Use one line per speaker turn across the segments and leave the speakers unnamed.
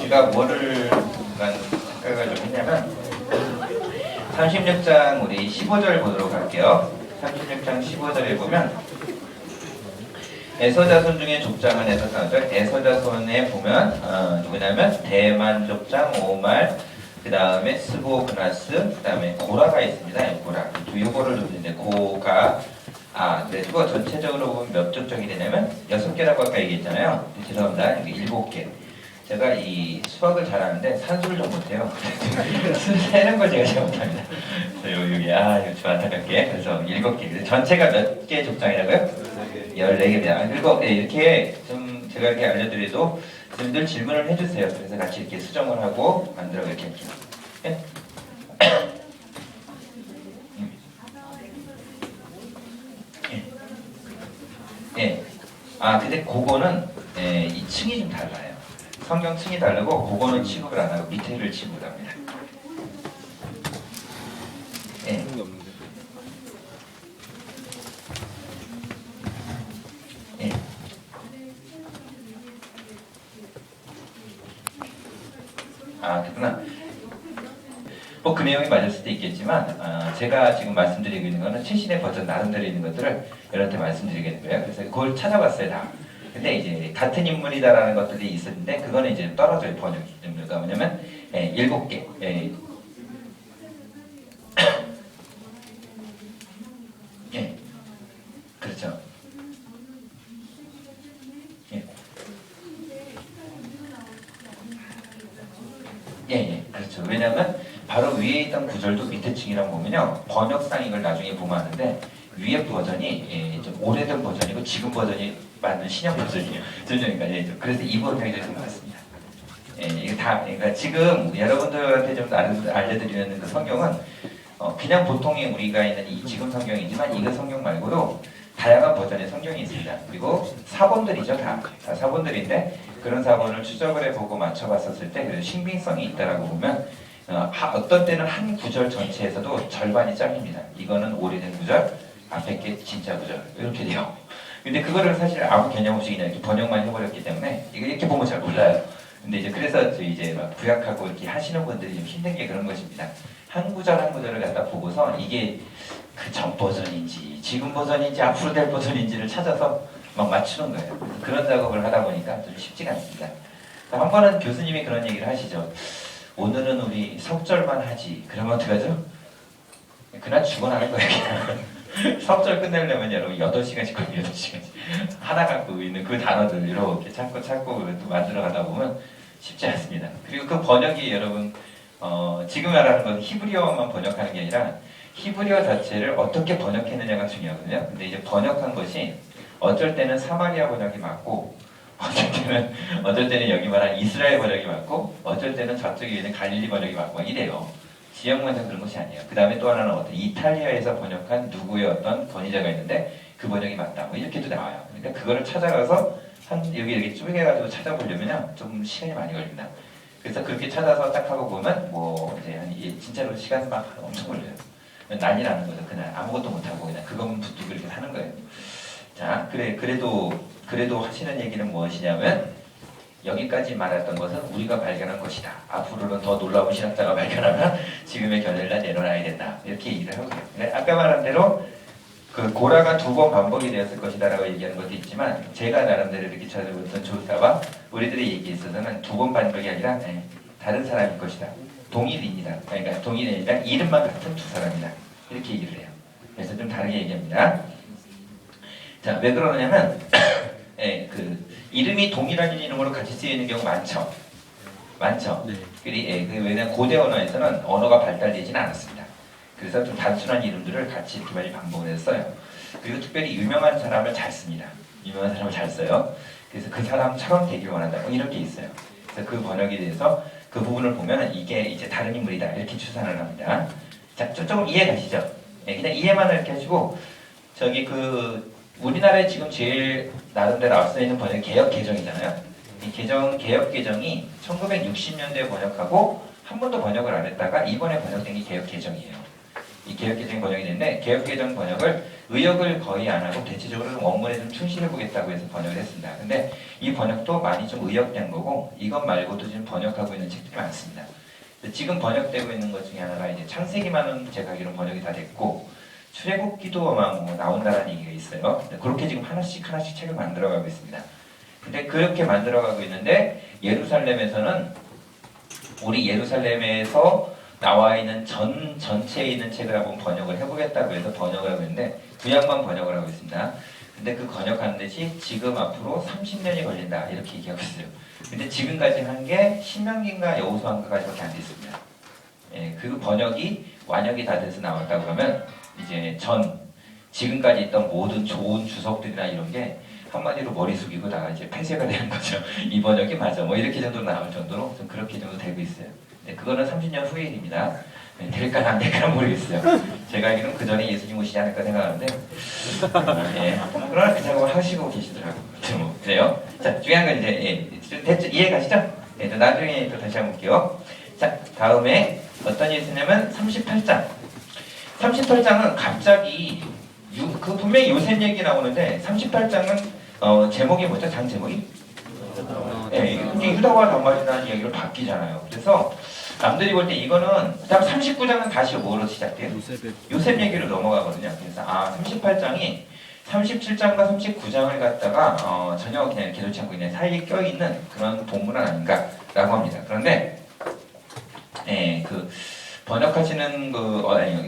제가 뭐를 생각을 좀 했냐면 36장 우리 15절 보도록 할게요. 36장 15절에 보면 에서자손 중에 족장은 에서자손에 보면 누구냐면 대만 족장 오말, 그 다음에 스보그나스, 그 다음에 고라가 있습니다. 고라. 요거를 좀 있는데 고가 그리고 전체적으로 보면 몇 족장이 되냐면 6개라고 아까 얘기했잖아요. 죄송합니다. 여기 7개. 제가 이 수학을 잘하는데 산수를 좀 못해요. 세는 걸 제가 잘 못합니다. 그래서 여기 이거 좀 안타깝게. 그래서 7개. 전체가 몇 개 족장이라고요? 14개입니다. 그리고 이렇게 좀 제가 이렇게 알려드려도 늘 질문을 해주세요. 그래서 같이 이렇게 수정을 하고 만들어 이렇게 할게요. 예? 예. 근데 그거는 이 층이 좀 달라요. 성경 층이 다르고 그거는 취급을 안 하고 밑에를 취급을 합니다. 예. 예. 그렇구나. 뭐 그 내용이 맞을 수도 있겠지만 제가 지금 말씀드리고 있는 거는 최신의 버전 나름대로 있는 것들을 여러분한테 말씀드리겠는 거예요. 그래서 그걸 찾아봤어요 다. 근데 이제 같은 인물이다라는 것들이 있었는데 그거는 이제 떨어져요. 번역이. 그러니까 뭐냐면 7개. 예. 그렇죠. 그렇죠. 왜냐하면 바로 위에 있던 구절도 밑에 층이라고 보면요. 번역상 이걸 나중에 보면 아는데 위에 버전이 좀 오래된 버전이고 지금 버전이 맞는 신형 버전이에요. 그러니까 그래서 이 버전이 좀 맞습니다. 이게 다 그러니까 지금 여러분들한테 좀 알려드리는 그 성경은 그냥 보통의 우리가 있는 이 지금 성경이지만 이거 성경 말고도 다양한 버전의 성경이 있습니다. 그리고 사본들이죠. 다 사본들인데 그런 사본을 추적을 해보고 맞춰봤었을 때 그래도 신빙성이 있다라고 보면 어떤 때는 한 구절 전체에서도 절반이 잘립니다. 이거는 오래된 구절, 앞에 게 진짜 구절 이렇게 돼요. 근데 그거를 사실 아무 개념 없이 그냥 이렇게 번역만 해버렸기 때문에 이거 이렇게 보면 잘 몰라요. 근데 이제 그래서 이제 막 부약하고 이렇게 하시는 분들이 좀 힘든 게 그런 것입니다. 한 구절 한 구절을 갖다 보고서 이게 그 전 버전인지 지금 버전인지 앞으로 될 버전인지를 찾아서 막 맞추는 거예요. 그런 작업을 하다 보니까 좀 쉽지가 않습니다. 한 번은 교수님이 그런 얘기를 하시죠. 오늘은 우리 석절만 하지. 그러면 어떡하죠? 그날 죽어나갈 거예요. 석절 끝내려면 여러분 8시간씩 걸려요. 8시간씩. 하나 갖고 있는 그 단어들 이렇게 찾고 또 만들어 가다 보면 쉽지 않습니다. 그리고 그 번역이 여러분 지금 말하는 건 히브리어만 번역하는 게 아니라 히브리어 자체를 어떻게 번역했느냐가 중요하거든요. 근데 이제 번역한 것이 어쩔 때는 사마리아 번역이 맞고 어쩔 때는 여기 말한 이스라엘 번역이 맞고 어쩔 때는 저쪽에 있는 갈릴리 번역이 맞고 이래요. 지역만서 그런 것이 아니에요. 그 다음에 또 하나는 어떤 이탈리아에서 번역한 누구의 어떤 권위자가 있는데 그 번역이 맞다. 뭐 이렇게도 나와요. 그러니까 그거를 찾아가서 여기 이렇게 쪼개가지고 찾아보려면요 좀 시간이 많이 걸립니다. 그래서 그렇게 찾아서 딱 하고 보면 뭐 이제 진짜로 시간 막 엄청 걸려요. 난리 나는 거죠. 그날 아무것도 못하고 그냥 그것만 붙들고 이렇게 하는 거예요. 자, 그래도 하시는 얘기는 무엇이냐면 여기까지 말했던 것은 우리가 발견한 것이다. 앞으로는 더 놀라운 신학자가 발견하면 지금의 견해를 다 내려놔야 된다. 이렇게 얘기를 하고요. 아까 말한 대로 그 고라가 2번 반복이 되었을 것이다라고 얘기하는 것도 있지만 제가 나름대로 이렇게 찾아봤던 조사와 우리들의 얘기에 있어서는 2번 반복이 아니라 다른 사람일 것이다. 동일인이다. 그러니까 동일인이다. 이름만 같은 2사람이다. 이렇게 얘기를 해요. 그래서 좀 다르게 얘기합니다. 자, 왜 그러냐면 그 이름이 동일한 이름으로 같이 쓰이는 경우 많죠. 네. 왜냐하면 고대 언어에서는 언어가 발달되지는 않았습니다. 그래서 좀 단순한 이름들을 같이 이렇게 많이 반복해서 써요. 그리고 특별히 유명한 사람을 잘 씁니다. 유명한 사람을 잘 써요. 그래서 그 사람처럼 되길 원한다. 뭐 이런 게 있어요. 그래서 그 번역에 대해서 그 부분을 보면 이게 이제 다른 인물이다. 이렇게 추산을 합니다. 자, 조금 이해 가시죠? 그냥 이해만 이렇게 하시고 우리나라에 지금 제일 나름대로 앞서 있는 번역이 개혁개정이잖아요. 이 개혁개정이 1960년대에 번역하고 한 번도 번역을 안 했다가 이번에 번역된 게 개혁개정이에요. 이 개혁개정 번역이 됐는데 개혁개정 번역을 의역을 거의 안 하고 대체적으로 원문에 좀 충실해 보겠다고 해서 번역을 했습니다. 근데 이 번역도 많이 좀 의역된 거고 이것 말고도 지금 번역하고 있는 책들이 많습니다. 지금 번역되고 있는 것 중에 하나가 이제 창세기만은 제가 알기로 번역이 다 됐고 출애굽기도만 뭐 나온다는 얘기가 있어요. 그렇게 지금 하나씩 책을 만들어가고 있습니다. 근데 그렇게 만들어가고 있는데 예루살렘에서는 우리 예루살렘에서 나와 있는 전체에 있는 책을 한번 번역을 해보겠다고 해서 번역을 하고 있는데 구약만 번역을 하고 있습니다. 근데 그 번역하는 데지 지금 앞으로 30년이 걸린다 이렇게 얘기하고 있어요. 근데 지금까지 한 게 신명기인가 여호수아인가까지밖에 안 됐습니다. 예, 그 번역이 완역이 다 돼서 나왔다 그러면 이제 지금까지 있던 모든 좋은 주석들이나 이런 게 한마디로 머리 숙이고 다 이제 폐쇄가 되는 거죠. 이 번역이 맞아. 뭐 이렇게 정도로 나올 정도로 좀 그렇게 정도 되고 있어요. 네, 그거는 30년 후의 일입니다. 네, 될까는 안 될까는 모르겠어요. 제가 알기로는 그 전에 예수님 오시지 않을까 생각하는데, 예, 그러나 그 작업을 하시고 계시더라고요. 뭐, 그래요. 자, 중요한 건 이제, 대충 이해 가시죠? 네, 또 나중에 또 다시 한번 볼게요. 자, 다음에 어떤 일이 있었냐면 38장. 38장은 갑자기, 분명히 요셉 얘기 나오는데, 38장은 제목이 뭐죠? 장 제목이? 네, 이게 유다와 단말이라는 이야기로 바뀌잖아요. 그래서 남들이 볼 때 이거는 그다음 39장은 다시 뭐로 시작돼요? 요셉 얘기로 넘어가거든요. 그래서 38장이 37장과 39장을 갖다가 전혀 그냥 개조치 않고 그냥 사이에 껴있는 그런 본문은 아닌가라고 합니다. 그런데 그 번역하시는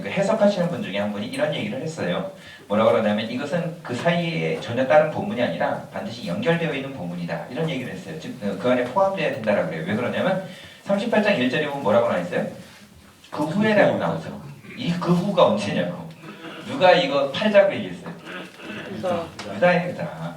해석하시는 분 중에 한 분이 이런 얘기를 했어요. 뭐라고 그러냐면 이것은 그 사이에 전혀 다른 본문이 아니라 반드시 연결되어 있는 본문이다. 이런 얘기를 했어요. 즉 그 안에 포함되어야 된다라고 그래요. 왜 그러냐면 38장 1절에 보면 뭐라고 나와있어요? 그 후에라고 나오죠. 그 후가 언제냐고. 누가 이거 팔자고 얘기했어요? 유다예요, 유다.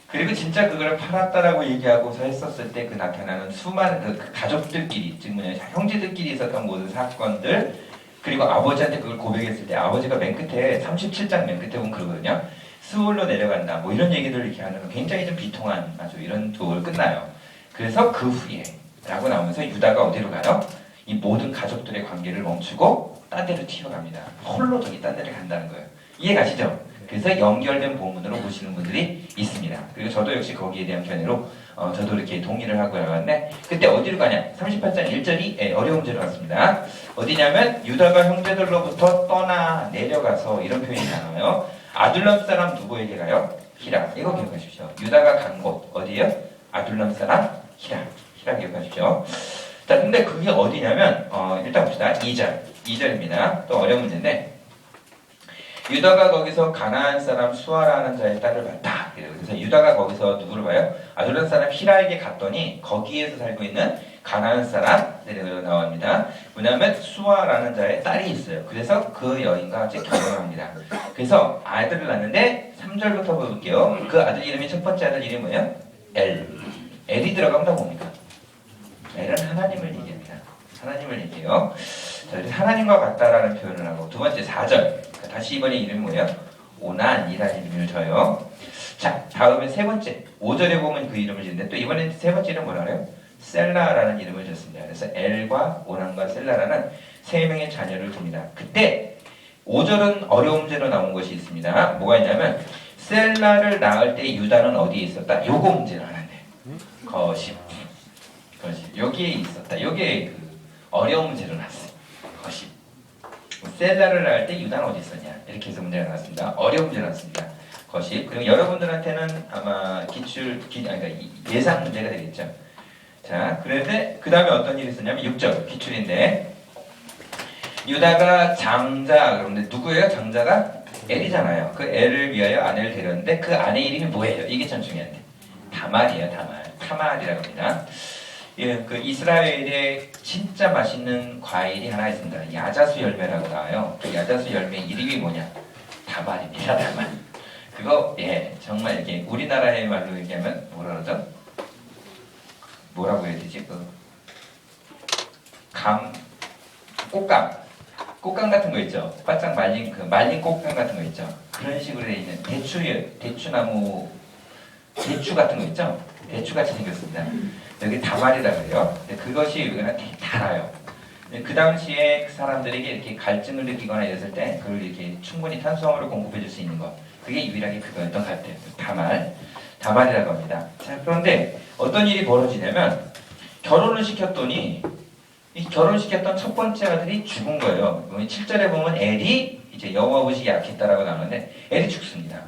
그리고 진짜 그걸 팔았다라고 얘기하고서 했었을 때 그 나타나는 수많은 그 가족들끼리, 즉 뭐냐 형제들끼리 있었던 모든 사건들, 그리고 아버지한테 그걸 고백했을 때 아버지가 맨 끝에 37장 맨 끝에 보면 그러거든요. 스울로 내려간다. 뭐 이런 얘기들을 이렇게 하는 거 굉장히 좀 비통한 아주 이런 도를 끝나요. 그래서 그 후에 라고 나오면서 유다가 어디로 가요? 이 모든 가족들의 관계를 멈추고 딴 데로 튀어갑니다. 홀로 저기 딴 데를 간다는 거예요. 이해 가시죠? 그래서 연결된 본문으로 보시는 분들이 있습니다. 그리고 저도 역시 거기에 대한 견해로 저도 이렇게 동의를 하고 나갔는데 그때 어디로 가냐? 38장 1절이 어려운 죄로 갔습니다. 어디냐면 유다가 형제들로부터 떠나 내려가서 이런 표현이 나와요. 아둘람 사람 누구에게 가요? 히라. 이거 기억하십시오. 유다가 간 곳 어디예요? 아둘람 사람 히라. 히라 기억하십시오. 자, 근데 그게 어디냐면 일단 봅시다. 2절입니다. 또 어려운 문제인데 유다가 거기서 가나안 사람 수아라는 자의 딸을 봤다. 그래서 유다가 거기서 누구를 봐요? 아둘람 사람 히라에게 갔더니 거기에서 살고 있는 가나안 사람들이 나옵니다. 뭐냐면 수아라는 자의 딸이 있어요. 그래서 그 여인과 같이 결혼합니다. 그래서 아들을 낳는데 3절부터 볼게요. 그 아들 이름이 첫 번째 아들 이름이 뭐예요? 엘이 들어가면 다 뭡니까? 엘은 하나님을 얘기합니다. 하나님을 얘기해요. 자, 하나님과 같다라는 표현을 하고 두 번째 4절. 다시 이번에 이름이 뭐예요? 오난이라는 이름을 줘요. 자, 다음에 세 번째 5절에 보면 그 이름을 짓는데 또 이번에 세 번째 이름 뭐라 그래요? 셀라라는 이름을 줬습니다. 그래서 엘과 오난과 셀라라는 세 명의 자녀를 둡니다. 그때 5절은 어려움제로 나온 것이 있습니다. 뭐가 있냐면 셀라를 낳을 때 유다는 어디에 있었다? 요거 문제를 하는데 거십 여기에 있었다. 여기에 그 어려운 문제로 났어요. 거십 셀라를 낳을 때 유다는 어디 있었냐 이렇게 해서 문제가 나왔습니다. 어려운 문제가 나왔습니다. 거십 그리고 여러분들한테는 아마 예상 문제가 되겠죠. 자, 그런데 그 다음에 어떤 일이 있었냐면 6절 기출인데 유다가 장자 그런데 누구예요? 장자가 엘이잖아요. 그 엘을 위하여 아내를 데렸는데 그 아내 이름이 뭐예요? 이게 참 중요한데 다말이에요. 타말이라고 합니다. 예, 그 이스라엘에 진짜 맛있는 과일이 하나 있습니다. 야자수 열매라고 나와요. 그 야자수 열매 이름이 뭐냐? 다말입니다. 다말. 그거 정말 이렇게 우리나라의 말로 얘기하면 뭐라 그러죠? 뭐라고 해야 되지? 꽃감 같은 거 있죠. 바짝 말린 말린 꽃감 같은 거 있죠. 그런 식으로 돼 있는 대추나무 대추 같은 거 있죠. 대추같이 생겼습니다. 여기 다말이라 그래요. 그것이 여기는 되게 달아요. 그 당시에 그 사람들에게 이렇게 갈증을 느끼거나 이랬을 때 그걸 이렇게 충분히 탄수화물을 공급해 줄 수 있는 것. 그게 유일하게 그거였던 것 같아요. 다말이라고 합니다. 자, 그런데 어떤 일이 벌어지냐면 결혼을 시켰더니 이 결혼시켰던 첫 번째 아들이 죽은 거예요. 7절에 보면 엘이 이제 여호와 보시기 약했다라고 나오는데 엘이 죽습니다.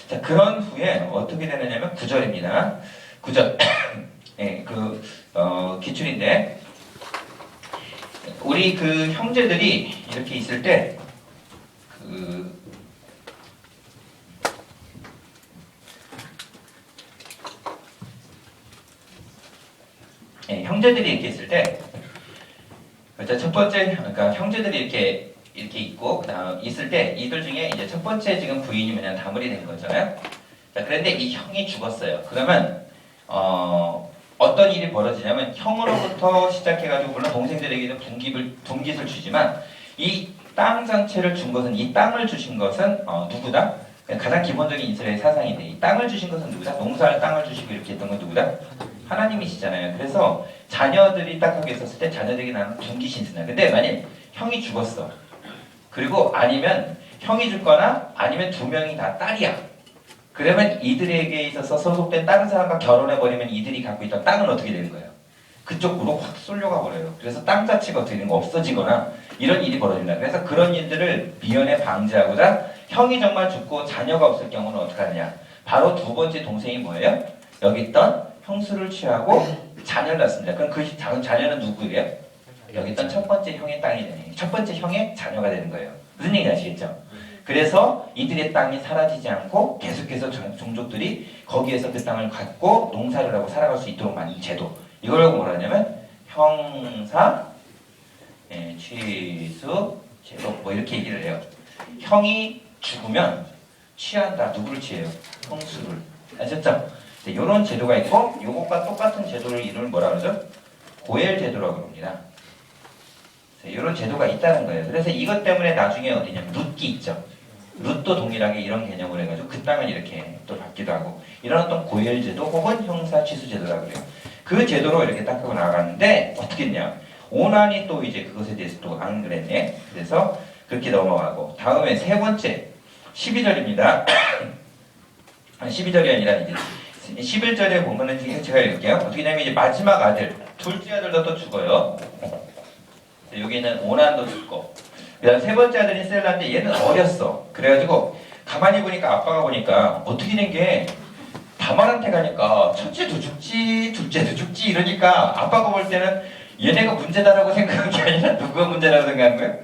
자, 그런 후에 어떻게 되느냐면 9절입니다. 9절 예, 기출인데 우리 그 형제들이 이렇게 있을 때 형제들이 이렇게 있을 때 첫 번째 그러니까 형제들이 이렇게 있고 그다음 있을 때 이들 중에 이제 첫 번째 지금 부인이 뭐냐 다물이 된 거잖아요. 자, 그런데 이 형이 죽었어요. 그러면 어떤 일이 벌어지냐면 형으로부터 시작해가지고 물론 동생들에게는 분깃을 주지만 이 땅 전체를 준 것은 이 땅을 주신 것은 누구다? 가장 기본적인 이스라엘 사상인데 이 땅을 주신 것은 누구다? 농사할 땅을 주시고 이렇게 했던 건 누구다? 하나님이시잖아요. 그래서 자녀들이 딱 하게 있었을 때 자녀들에게 나는 분깃이 있으나 근데 만약 형이 죽었어. 그리고 아니면 형이 죽거나 아니면 두 명이 다 딸이야. 그러면 이들에게 있어서 소속된 다른 사람과 결혼해버리면 이들이 갖고 있던 땅은 어떻게 되는 거예요? 그쪽으로 확 쏠려가 버려요. 그래서 땅 자체가 어떻게 되는 거 없어지거나 이런 일이 벌어진다. 그래서 그런 일들을 미연에 방지하고자 형이 정말 죽고 자녀가 없을 경우는 어떻게 하느냐? 바로 두 번째 동생이 뭐예요? 여기 있던 형수를 취하고 자녀를 낳습니다. 그럼 그 자녀는 누구예요? 여기 있던 첫 번째 형의 땅이 되는 거예요. 첫 번째 형의 자녀가 되는 거예요. 무슨 얘기인지 아시겠죠? 그래서 이들의 땅이 사라지지 않고 계속해서 종족들이 거기에서 그 땅을 갖고 농사를 하고 살아갈 수 있도록 만든 제도. 이걸 뭐라 하냐면 형사, 취수, 제도 뭐 이렇게 얘기를 해요. 형이 죽으면 취한다. 누구를 취해요? 형수를. 아셨죠? 이런 제도가 있고 이것과 똑같은 제도를 이름을 뭐라 그러죠? 고엘 제도라고 합니다. 이런 제도가 있다는 거예요. 그래서 이것 때문에 나중에 어디냐면 룻기 있죠. 룻도 동일하게 이런 개념을 해가지고 그 땅을 이렇게 또 받기도 하고 이런 어떤 고엘 제도 혹은 형사 취수 제도라고 그래요. 그 제도로 이렇게 딱 하고 나가는데 어떻게 했냐? 오난이 또 이제 그것에 대해서 또 안 그랬네. 그래서 그렇게 넘어가고 다음에 세 번째 12절입니다. 12절이 아니라 이제 11절에 보면은 제가 읽을게요. 어떻게 되냐면 이제 마지막 아들, 둘째 아들도 또 죽어요. 여기는 오난도 죽고 그다음 세 번째 아들인 셀라인데 얘는 어렸어. 그래가지고 가만히 보니까 아빠가 보니까 어떻게 된 게 다말한테 가니까 첫째도 죽지 둘째도 죽지 이러니까 아빠가 볼 때는 얘네가 문제다라고 생각한 게 아니라 누가 문제라고 생각한 거예요?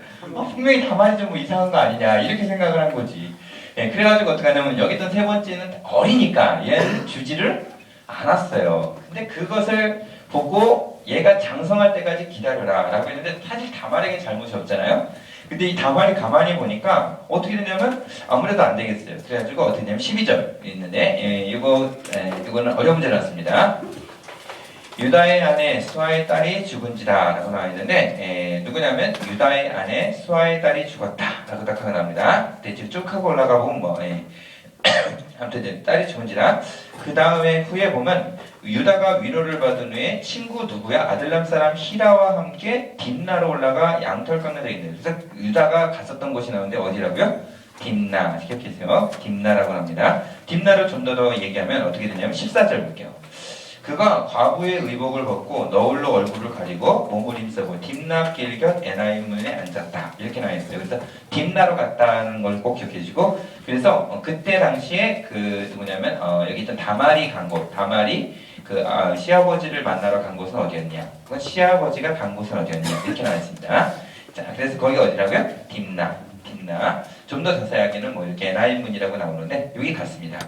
분명히 다말이 좀 뭐 이상한 거 아니냐 이렇게 생각을 한 거지. 그래가지고 어떻게 하냐면 여기 있던 세 번째는 어리니까 얘는 주지를 않았어요. 근데 그것을 보고 얘가 장성할 때까지 기다려라 라고 했는데 사실 다말에게 잘못이 없잖아요. 근데 이 다말이 가만히 보니까 어떻게 되냐면 아무래도 안 되겠어요. 그래가지고 어떻게 되냐면 12절 있는데 이거는 어려운 문제 났습니다. 유다의 아내 수아의 딸이 죽은지라 라고 나와 있는데 누구냐면 유다의 아내 수아의 딸이 죽었다 라고 딱 하고 나옵니다. 근데 쭉 하고 올라가 보면 아무튼 딸이 죽은지라 그 다음에 후에 보면 유다가 위로를 받은 후에 친구 누구야? 아들람 사람 히라와 함께 딥나로 올라가 양털 깎는 데 있는 그래서 유다가 갔었던 곳이 나오는데 어디라고요? 딥나 기억해주세요. 딥나라고 합니다. 딥나를 좀 더 얘기하면 어떻게 되냐면 14절 볼게요. 그가 과부의 의복을 벗고 너울로 얼굴을 가리고 몸을 힘써고 딥나 길곁 에나임 문에 앉았다 이렇게 나와 있어요. 그래서 딥나로 갔다는 걸 꼭 기억해 주시고 그래서 그때 당시에 그 누구냐면 여기 있던 다말이 간 곳 다말이 시아버지를 만나러 간 곳은 어디였냐? 그건 시아버지가 간 곳은 어디였냐? 이렇게 나와 있습니다. 자, 그래서 거기 어디라고요? 딥나. 좀 더 자세하게는 뭐 이렇게 에나임문이라고 나오는데 여기 갔습니다.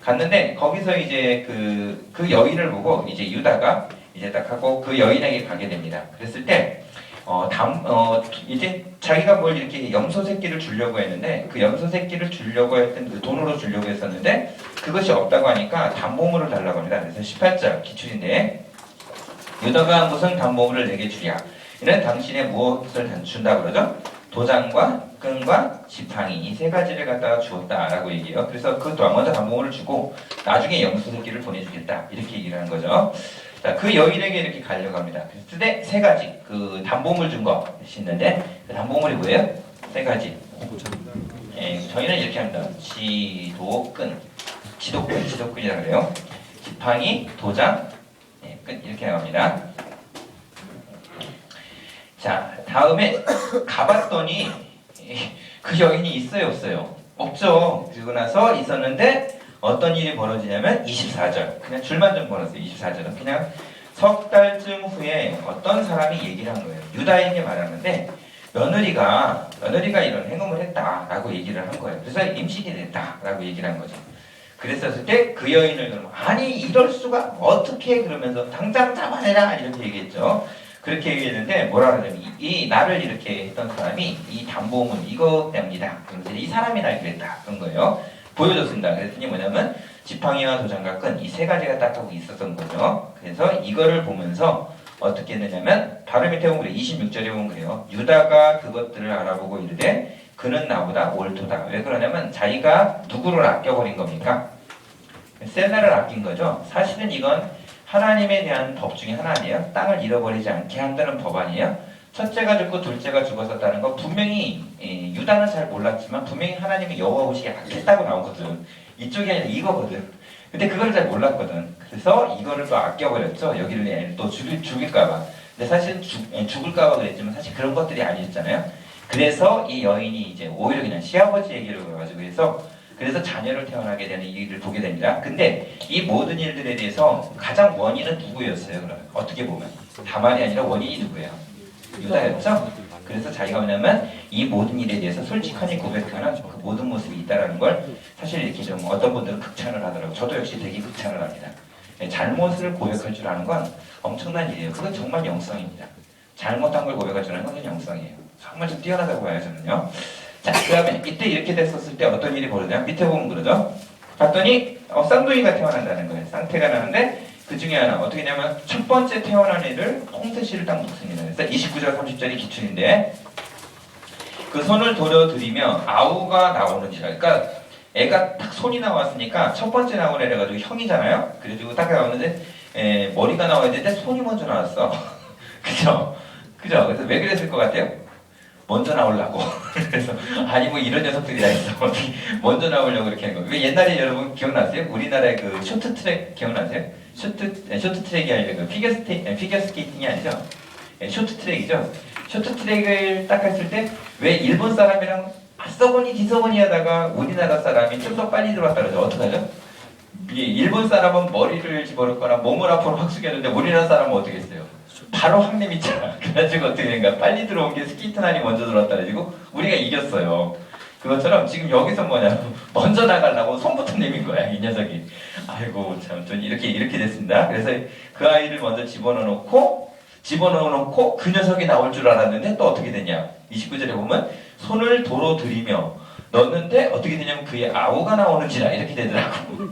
갔는데 거기서 이제 그 여인을 보고 이제 유다가 이제 딱 하고 그 여인에게 가게 됩니다. 그랬을 때 이제 자기가 뭘 이렇게 염소 새끼를 주려고 했는데 그 염소 새끼를 주려고 했던 그 돈으로 주려고 했었는데 그것이 없다고 하니까 담보물을 달라고 합니다. 그래서 18절 기출인데 유다가 무슨 담보물을 내게 주랴? 이는 당신의 무엇을 준다고 그러죠? 도장과 끈과 지팡이 이 세 가지를 갖다가 주었다라고 얘기해요. 그래서 그 먼저 담보물을 주고 나중에 염소 새끼를 보내주겠다 이렇게 얘기를 하는 거죠. 자, 그 여인에게 이렇게 가려고 합니다. 그때 세 가지 그 담보물 준 것이 있는데 그 담보물이 뭐예요? 세 가지. 예, 저희는 이렇게 합니다. 지도끈이라고 그래요. 지팡이, 도장, 예, 끈 이렇게 나갑니다. 자, 다음에 가봤더니 그 여인이 있어요, 없어요? 없죠. 그리고 나서 있었는데 어떤 일이 벌어지냐면 24절. 그냥 줄만 좀 벌었어요. 24절은 그냥 석 달쯤 후에 어떤 사람이 얘기를 한 거예요. 유다인이 말하는데 며느리가 이런 행동을 했다라고 얘기를 한 거예요. 그래서 임신이 됐다라고 얘기를 한 거죠. 그랬었을 때 그 여인을 그러면 아니 이럴 수가 어떻게 그러면서 당장 잡아내라 이렇게 얘기했죠. 그렇게 얘기했는데 뭐라 그러냐면 이 나를 이렇게 했던 사람이 이 담보물 이거 때문이다. 그러면서 이 사람이 날 그랬다 그런 거예요. 보여줬습니다. 그랬더니 뭐냐면 지팡이와 도장과 끈 이 세 가지가 딱 하고 있었던 거죠. 그래서 이거를 보면서 어떻게 했느냐면 바로 밑에 보면 그래 26절에 보면 그래요. 유다가 그것들을 알아보고 이르되 그는 나보다 옳도다. 왜 그러냐면 자기가 누구를 아껴버린 겁니까? 셀라를 아낀 거죠. 사실은 이건 하나님에 대한 법 중에 하나 아니에요. 땅을 잃어버리지 않게 한다는 법 아니에요. 첫째가 죽고 둘째가 죽었었다는 거 분명히 유다는 잘 몰랐지만 분명히 하나님이 여호와 보시기에 악했다고 나오거든. 이쪽이 아니라 이거거든. 근데 그걸 잘 몰랐거든. 그래서 이거를 또 아껴버렸죠. 여기를 또 죽일까봐. 근데 사실 죽을까봐 그랬지만 사실 그런 것들이 아니었잖아요. 그래서 이 여인이 이제 오히려 그냥 시아버지 얘기를 해가지고 그래서 자녀를 태어나게 되는 일을 보게 됩니다. 근데 이 모든 일들에 대해서 가장 원인은 누구였어요? 그러면 어떻게 보면 다말이 아니라 원인이 누구예요? 유다였죠? 그래서 자기가 뭐냐면 이 모든 일에 대해서 솔직하게 고백하는 그 모든 모습이 있다는 걸 사실 이렇게 좀 어떤 분들은 극찬을 하더라고요. 저도 역시 되게 극찬을 합니다. 잘못을 고백할 줄 아는 건 엄청난 일이에요. 그건 정말 영성입니다. 잘못한 걸 고백할 줄 아는 건 영성이에요. 정말 좀 뛰어나다고 봐요, 저는요. 자, 그 다음에 이때 이렇게 됐었을 때 어떤 일이 벌어지냐? 밑에 보면 그러죠. 봤더니 쌍둥이가 태어난다는 거예요. 쌍태가 나는데 그 중에 하나 어떻게 하냐면 첫 번째 태어난 애를 홍태씨를 딱 먹습니다. 그래서 29절 30절이 기출인데 그 손을 돌려드리며 아우가 나오는지라. 그러니까 애가 딱 손이 나왔으니까 첫 번째 나온 애라 가지고 형이잖아요. 그래가지고 딱 나오는데 머리가 나와야 되는데 손이 먼저 나왔어. 그죠? 그래서 왜 그랬을 것 같아요? 먼저 나오려고. 그래서 아니 뭐 이런 녀석들이 다 있어. 먼저 나오려고 이렇게 하는 거. 왜 옛날에 여러분 기억나세요? 우리나라의 그 쇼트트랙 기억나세요? 쇼트트랙이 아니라 그 피겨스케이팅이 아니죠? 쇼트트랙이죠. 쇼트트랙을 딱 했을 때 왜 일본 사람이랑 앞서거니 뒤서거니 하다가 우리나라 사람이 좀 더 빨리 들어왔다 그러죠. 어떡하죠? 일본 사람은 머리를 집어넣거나 몸을 앞으로 확 숙였는데 우리나라 사람은 어떻게 했어요? 바로 확 내밀잖아. 그래가지고 어떻게 된가? 빨리 들어온 게 스키트난이 먼저 들어왔다 그래가지고 우리가 이겼어요. 그것처럼 지금 여기서 뭐냐? 먼저 나가려고 손부터 내민 거야, 이 녀석이. 아이고 참, 전 이렇게 됐습니다. 그래서 그 아이를 먼저 집어넣고 그 녀석이 나올 줄 알았는데 또 어떻게 되냐? 29절에 보면 손을 도로 들이며 넣는데 어떻게 되냐면 그의 아우가 나오는지라 이렇게 되더라고.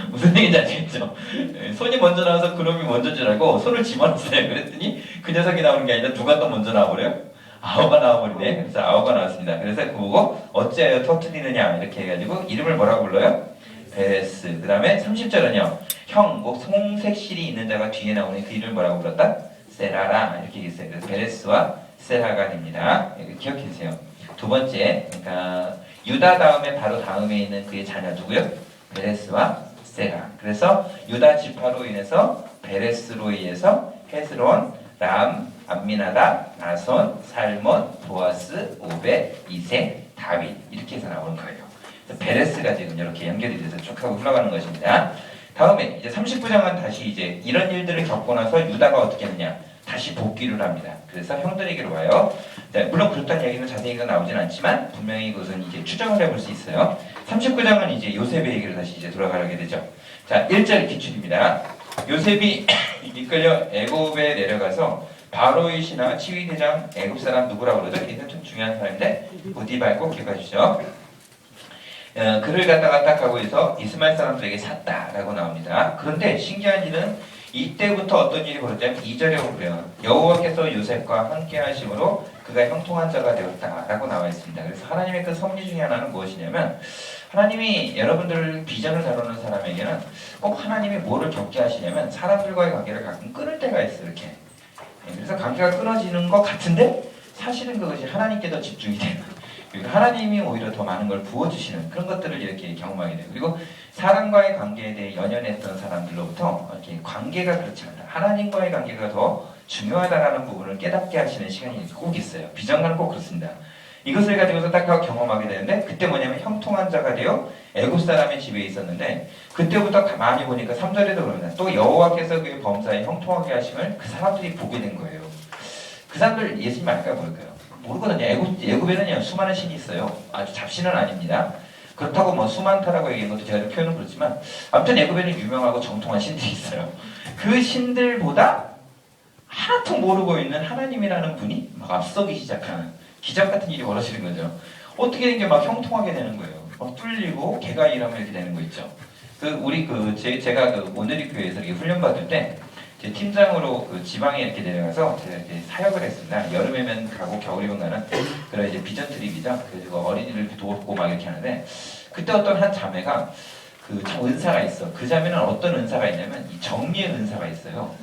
무슨 얘기인지 아시겠죠? 손이 먼저 나와서 그놈이 먼저 줄 알고 손을 집어넣었어요. 그랬더니 그 녀석이 나오는 게 아니라 누가 또 먼저 나와버려요? 아우가 나와버리네. 그래서 아우가 나왔습니다. 그래서 그거 보고 어찌하여 터뜨리느냐 이렇게 해가지고 이름을 뭐라고 불러요? 베레스. 그 다음에 30절은요. 형, 뭐 홍색실이 있는 자가 뒤에 나오는 그 이름을 뭐라고 불렀다? 세라라 이렇게 있어요. 그래서 베레스와 세라가 됩니다. 기억해 주세요. 두 번째, 그러니까 유다 다음에 바로 다음에 있는 그의 자녀 누구요? 베레스와 세라. 그래서 유다 지파로 인해서 베레스로 인해서 헤스론, 람, 암미나답, 나손, 살몬, 보아스, 오벳, 이세, 다윗 이렇게 해서 나오는 거예요. 베레스가 지금 이렇게 연결이 돼서 쭉 하고 흘러가는 것입니다. 다음에 이제 39장은 다시 이제 이런 일들을 겪고 나서 유다가 어떻게 하느냐? 다시 복귀를 합니다. 그래서 형들에게로 와요. 물론 그렇다는 얘기는 자세히가 나오진 않지만 분명히 그것은 이제 추정을 해볼 수 있어요. 39장은 이제 요셉의 얘기를 다시 이제 돌아가게 되죠. 자, 1절 기출입니다. 요셉이 이끌려 애굽에 내려가서 바로의 신하 치위대장 애굽 사람 누구라고 그러죠? 이게 좀 중요한 사람인데 보디발 꼭 기억해 주시죠. 그를 갖다가 딱 하고 해서 이스마엘 사람들에게 샀다라고 나옵니다. 그런데 신기한 일은 이때부터 어떤 일이 벌어졌냐면 2절에 보면 여호와께서 요셉과 함께 하심으로 그가 형통한 자가 되었다라고 나와 있습니다. 그래서 하나님의 그 섭리 중에 하나는 무엇이냐면 하나님이 여러분들 비전을 다루는 사람에게는 꼭 하나님이 뭐를 겪게 하시냐면 사람들과의 관계를 가끔 끊을 때가 있어요. 이렇게. 그래서 관계가 끊어지는 것 같은데 사실은 그것이 하나님께 더 집중이 되는, 그리고 하나님이 오히려 더 많은 걸 부어주시는 그런 것들을 이렇게 경험하게 돼요. 그리고 사람과의 관계에 대해 연연했던 사람들로부터 이렇게 관계가 그렇지 않다, 하나님과의 관계가 더 중요하다라는 부분을 깨닫게 하시는 시간이 꼭 있어요. 비전가는 꼭 그렇습니다. 이것을 가지고서 딱 경험하게 되는데, 그때 뭐냐면 형통한 자가 되어 애굽 사람의 집에 있었는데, 그때부터 가만히 보니까 3절에도 그럽니다. 또 여호와께서 그의 범사에 형통하게 하심을 그 사람들이 보게 된 거예요. 그 사람들 예수님 알까요, 모를까요? 모르거든요. 애굽에는요 수많은 신이 있어요. 아주 잡신은 아닙니다. 그렇다고 뭐 수많다라고 얘기한 것도 제가 표현은 그렇지만, 아무튼 애굽에는 유명하고 정통한 신들이 있어요. 그 신들보다 하나도 모르고 있는 하나님이라는 분이 막 앞서기 시작하는 기적 같은 일이 벌어지는 거죠. 어떻게 된 게 막 형통하게 되는 거예요. 막 뚫리고 개가 일하면 이렇게 되는 거 있죠. 제가 오늘리 교회에서 이렇게 훈련 받을 때 제 팀장으로 지방에 이렇게 내려가서 제가 이제 사역을 했습니다. 여름에면 가고 겨울이면 가는 그런 이제 비전 트립이죠. 그래서 어린이를 이렇게 돕고 막 이렇게 하는데, 그때 어떤 한 자매가 참 은사가 있어. 그 자매는 어떤 은사가 있냐면 이 정리의 은사가 있어요.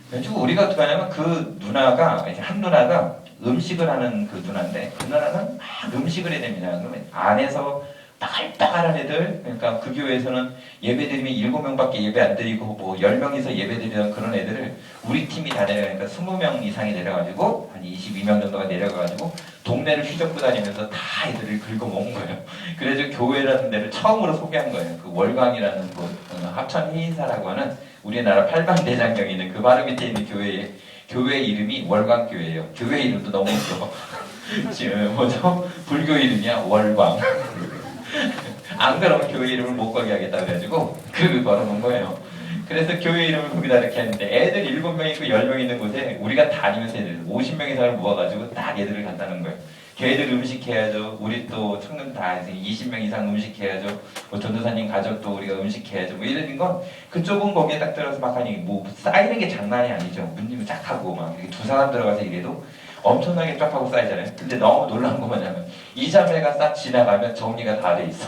그래가지고 우리가 어떻게 하냐면 그 누나가 이제 한 누나가 음식을 하는 그 누나인데, 그 누나는 막 음식을 해야 됩니다. 그러면 안에서 빠글빠글한 애들, 그러니까 그 교회에서는 예배 드리면 7명밖에 예배 안 드리고 뭐 10명이서 예배 드리던 그런 애들을 우리 팀이 다 내려가니까 20명 이상이 내려가지고 한 22명 정도가 내려가가지고 동네를 휘젓고 다니면서 다 애들을 긁어먹은 거예요. 그래서 교회라는 데를 처음으로 소개한 거예요. 그 월광이라는 곳, 합천 해인사라고 하는 우리나라 팔방대장경에 있는 그 바로 밑에 있는 교회 이름이 월광교회예요. 교회 이름도 너무 웃겨. 지금 뭐죠? 불교 이름이야 월광. 안 그러면 교회 이름을 못 거게 하겠다 그래가지고 그걸 걸어놓은 거예요. 그래서 교회 이름을 거기다 이렇게 했는데, 애들 7명 있고 10명 있는 곳에 우리가 다니면서 애들 50명 이상을 모아가지고 딱 애들을 간다는 거예요. 걔들 음식해야죠. 우리 또 청년 다 20명 이상 음식해야죠. 뭐 전도사님 가족도 우리가 음식해야죠. 뭐 이런 건, 그쪽은 거기에 딱 들어서 막 하니 뭐 쌓이는 게 장난이 아니죠. 문님을 쫙 하고 막 두 사람 들어가서 이래도 엄청나게 쫙 하고 쌓이잖아요. 근데 너무 놀라운 거 뭐냐면 이 자매가 싹 지나가면 정리가 다 돼 있어.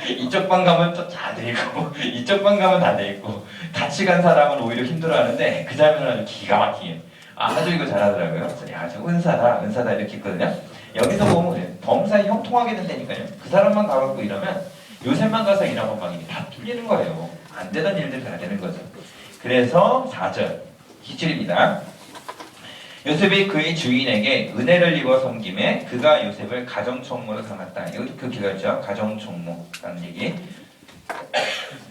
이쪽 방 가면 또 다 돼 있고 이쪽 방 가면 다 돼 있고, 같이 간 사람은 오히려 힘들어하는데 그 자매는 아주 기가 막히게 아주 이거 잘하더라고요. 야, 저 은사다 이렇게 했거든요. 여기서 보면 범사에 형통하게 된다니까요. 그 사람만 가갖고 일하면, 요새만 가서 일하면 막 다 뚫리는 거예요. 안 되던 일들이 다 되는 거죠. 그래서 4절 기출입니다. 요셉이 그의 주인에게 은혜를 입어 섬김에 그가 요셉을 가정총무로 삼았다. 이거 그 기가죠. 가정총무라는 얘기.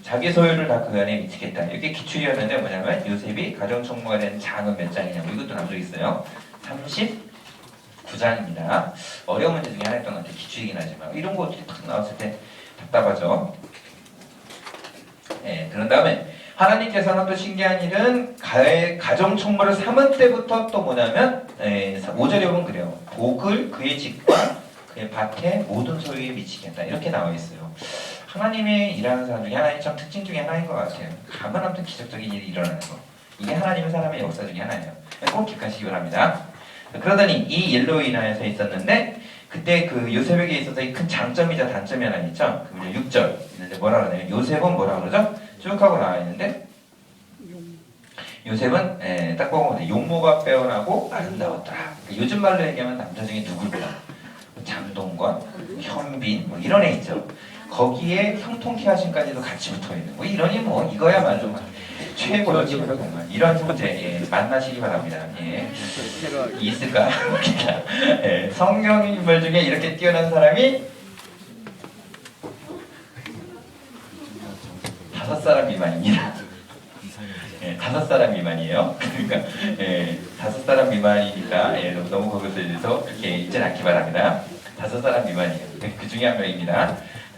자기 소유를 다 그 안에 미치겠다. 이렇게 기출이었는데 뭐냐면 요셉이 가정총무가 된 장은 몇 장이냐고, 이것도 남겨 있어요. 39장입니다. 어려운 문제 중에 하나였던 것 같아요. 기출이긴 하지만 이런 거 어떻게 탁 나왔을 때 답답하죠. 네, 그런 다음에 하나님께서는 또 신기한 일은 가정총무를 삼은 때부터 또 뭐냐면 5절에 보면 그래요. 복을 그의 집과 그의 밭에 모든 소유에 미치겠다. 이렇게 나와 있어요. 하나님의 일하는 사람 중에 하나의 참 특징 중에 하나인 것 같아요. 가만 아무튼 기적적인 일이 일어나는 거. 이게 하나님의 사람의 역사 중에 하나예요. 꼭 기억하시기 바랍니다. 그러더니 이 일로 인하여서 있었는데, 그때 그 요셉에게 있어서의 큰 장점이자 단점이 하나 있죠. 6절 있는데 뭐라 그러냐면, 요셉은 뭐라 그러죠? 쭉 하고 나와 있는데, 요셉은 딱 보면 용모가 빼어나고 아름다웠다. 요즘 말로 얘기하면 남자 중에 누굴까? 장동건, 현빈 뭐 이런 애 있죠. 거기에 형통케 하심까지도 같이 붙어있는 뭐 이러니 뭐 이거야말로 최고였지 정말. 이런 존재 만나시기 바랍니다. 있을까? 성경 인물 중에 이렇게 뛰어난 사람이 5사람 미만입니다. 5사람 미만이에요. 그러니까 5사람 미만이니까 너무 거기서 대해서 그렇게 잊지 않기 바랍니다. 5사람 미만이에요. 그 중에 한 명입니다.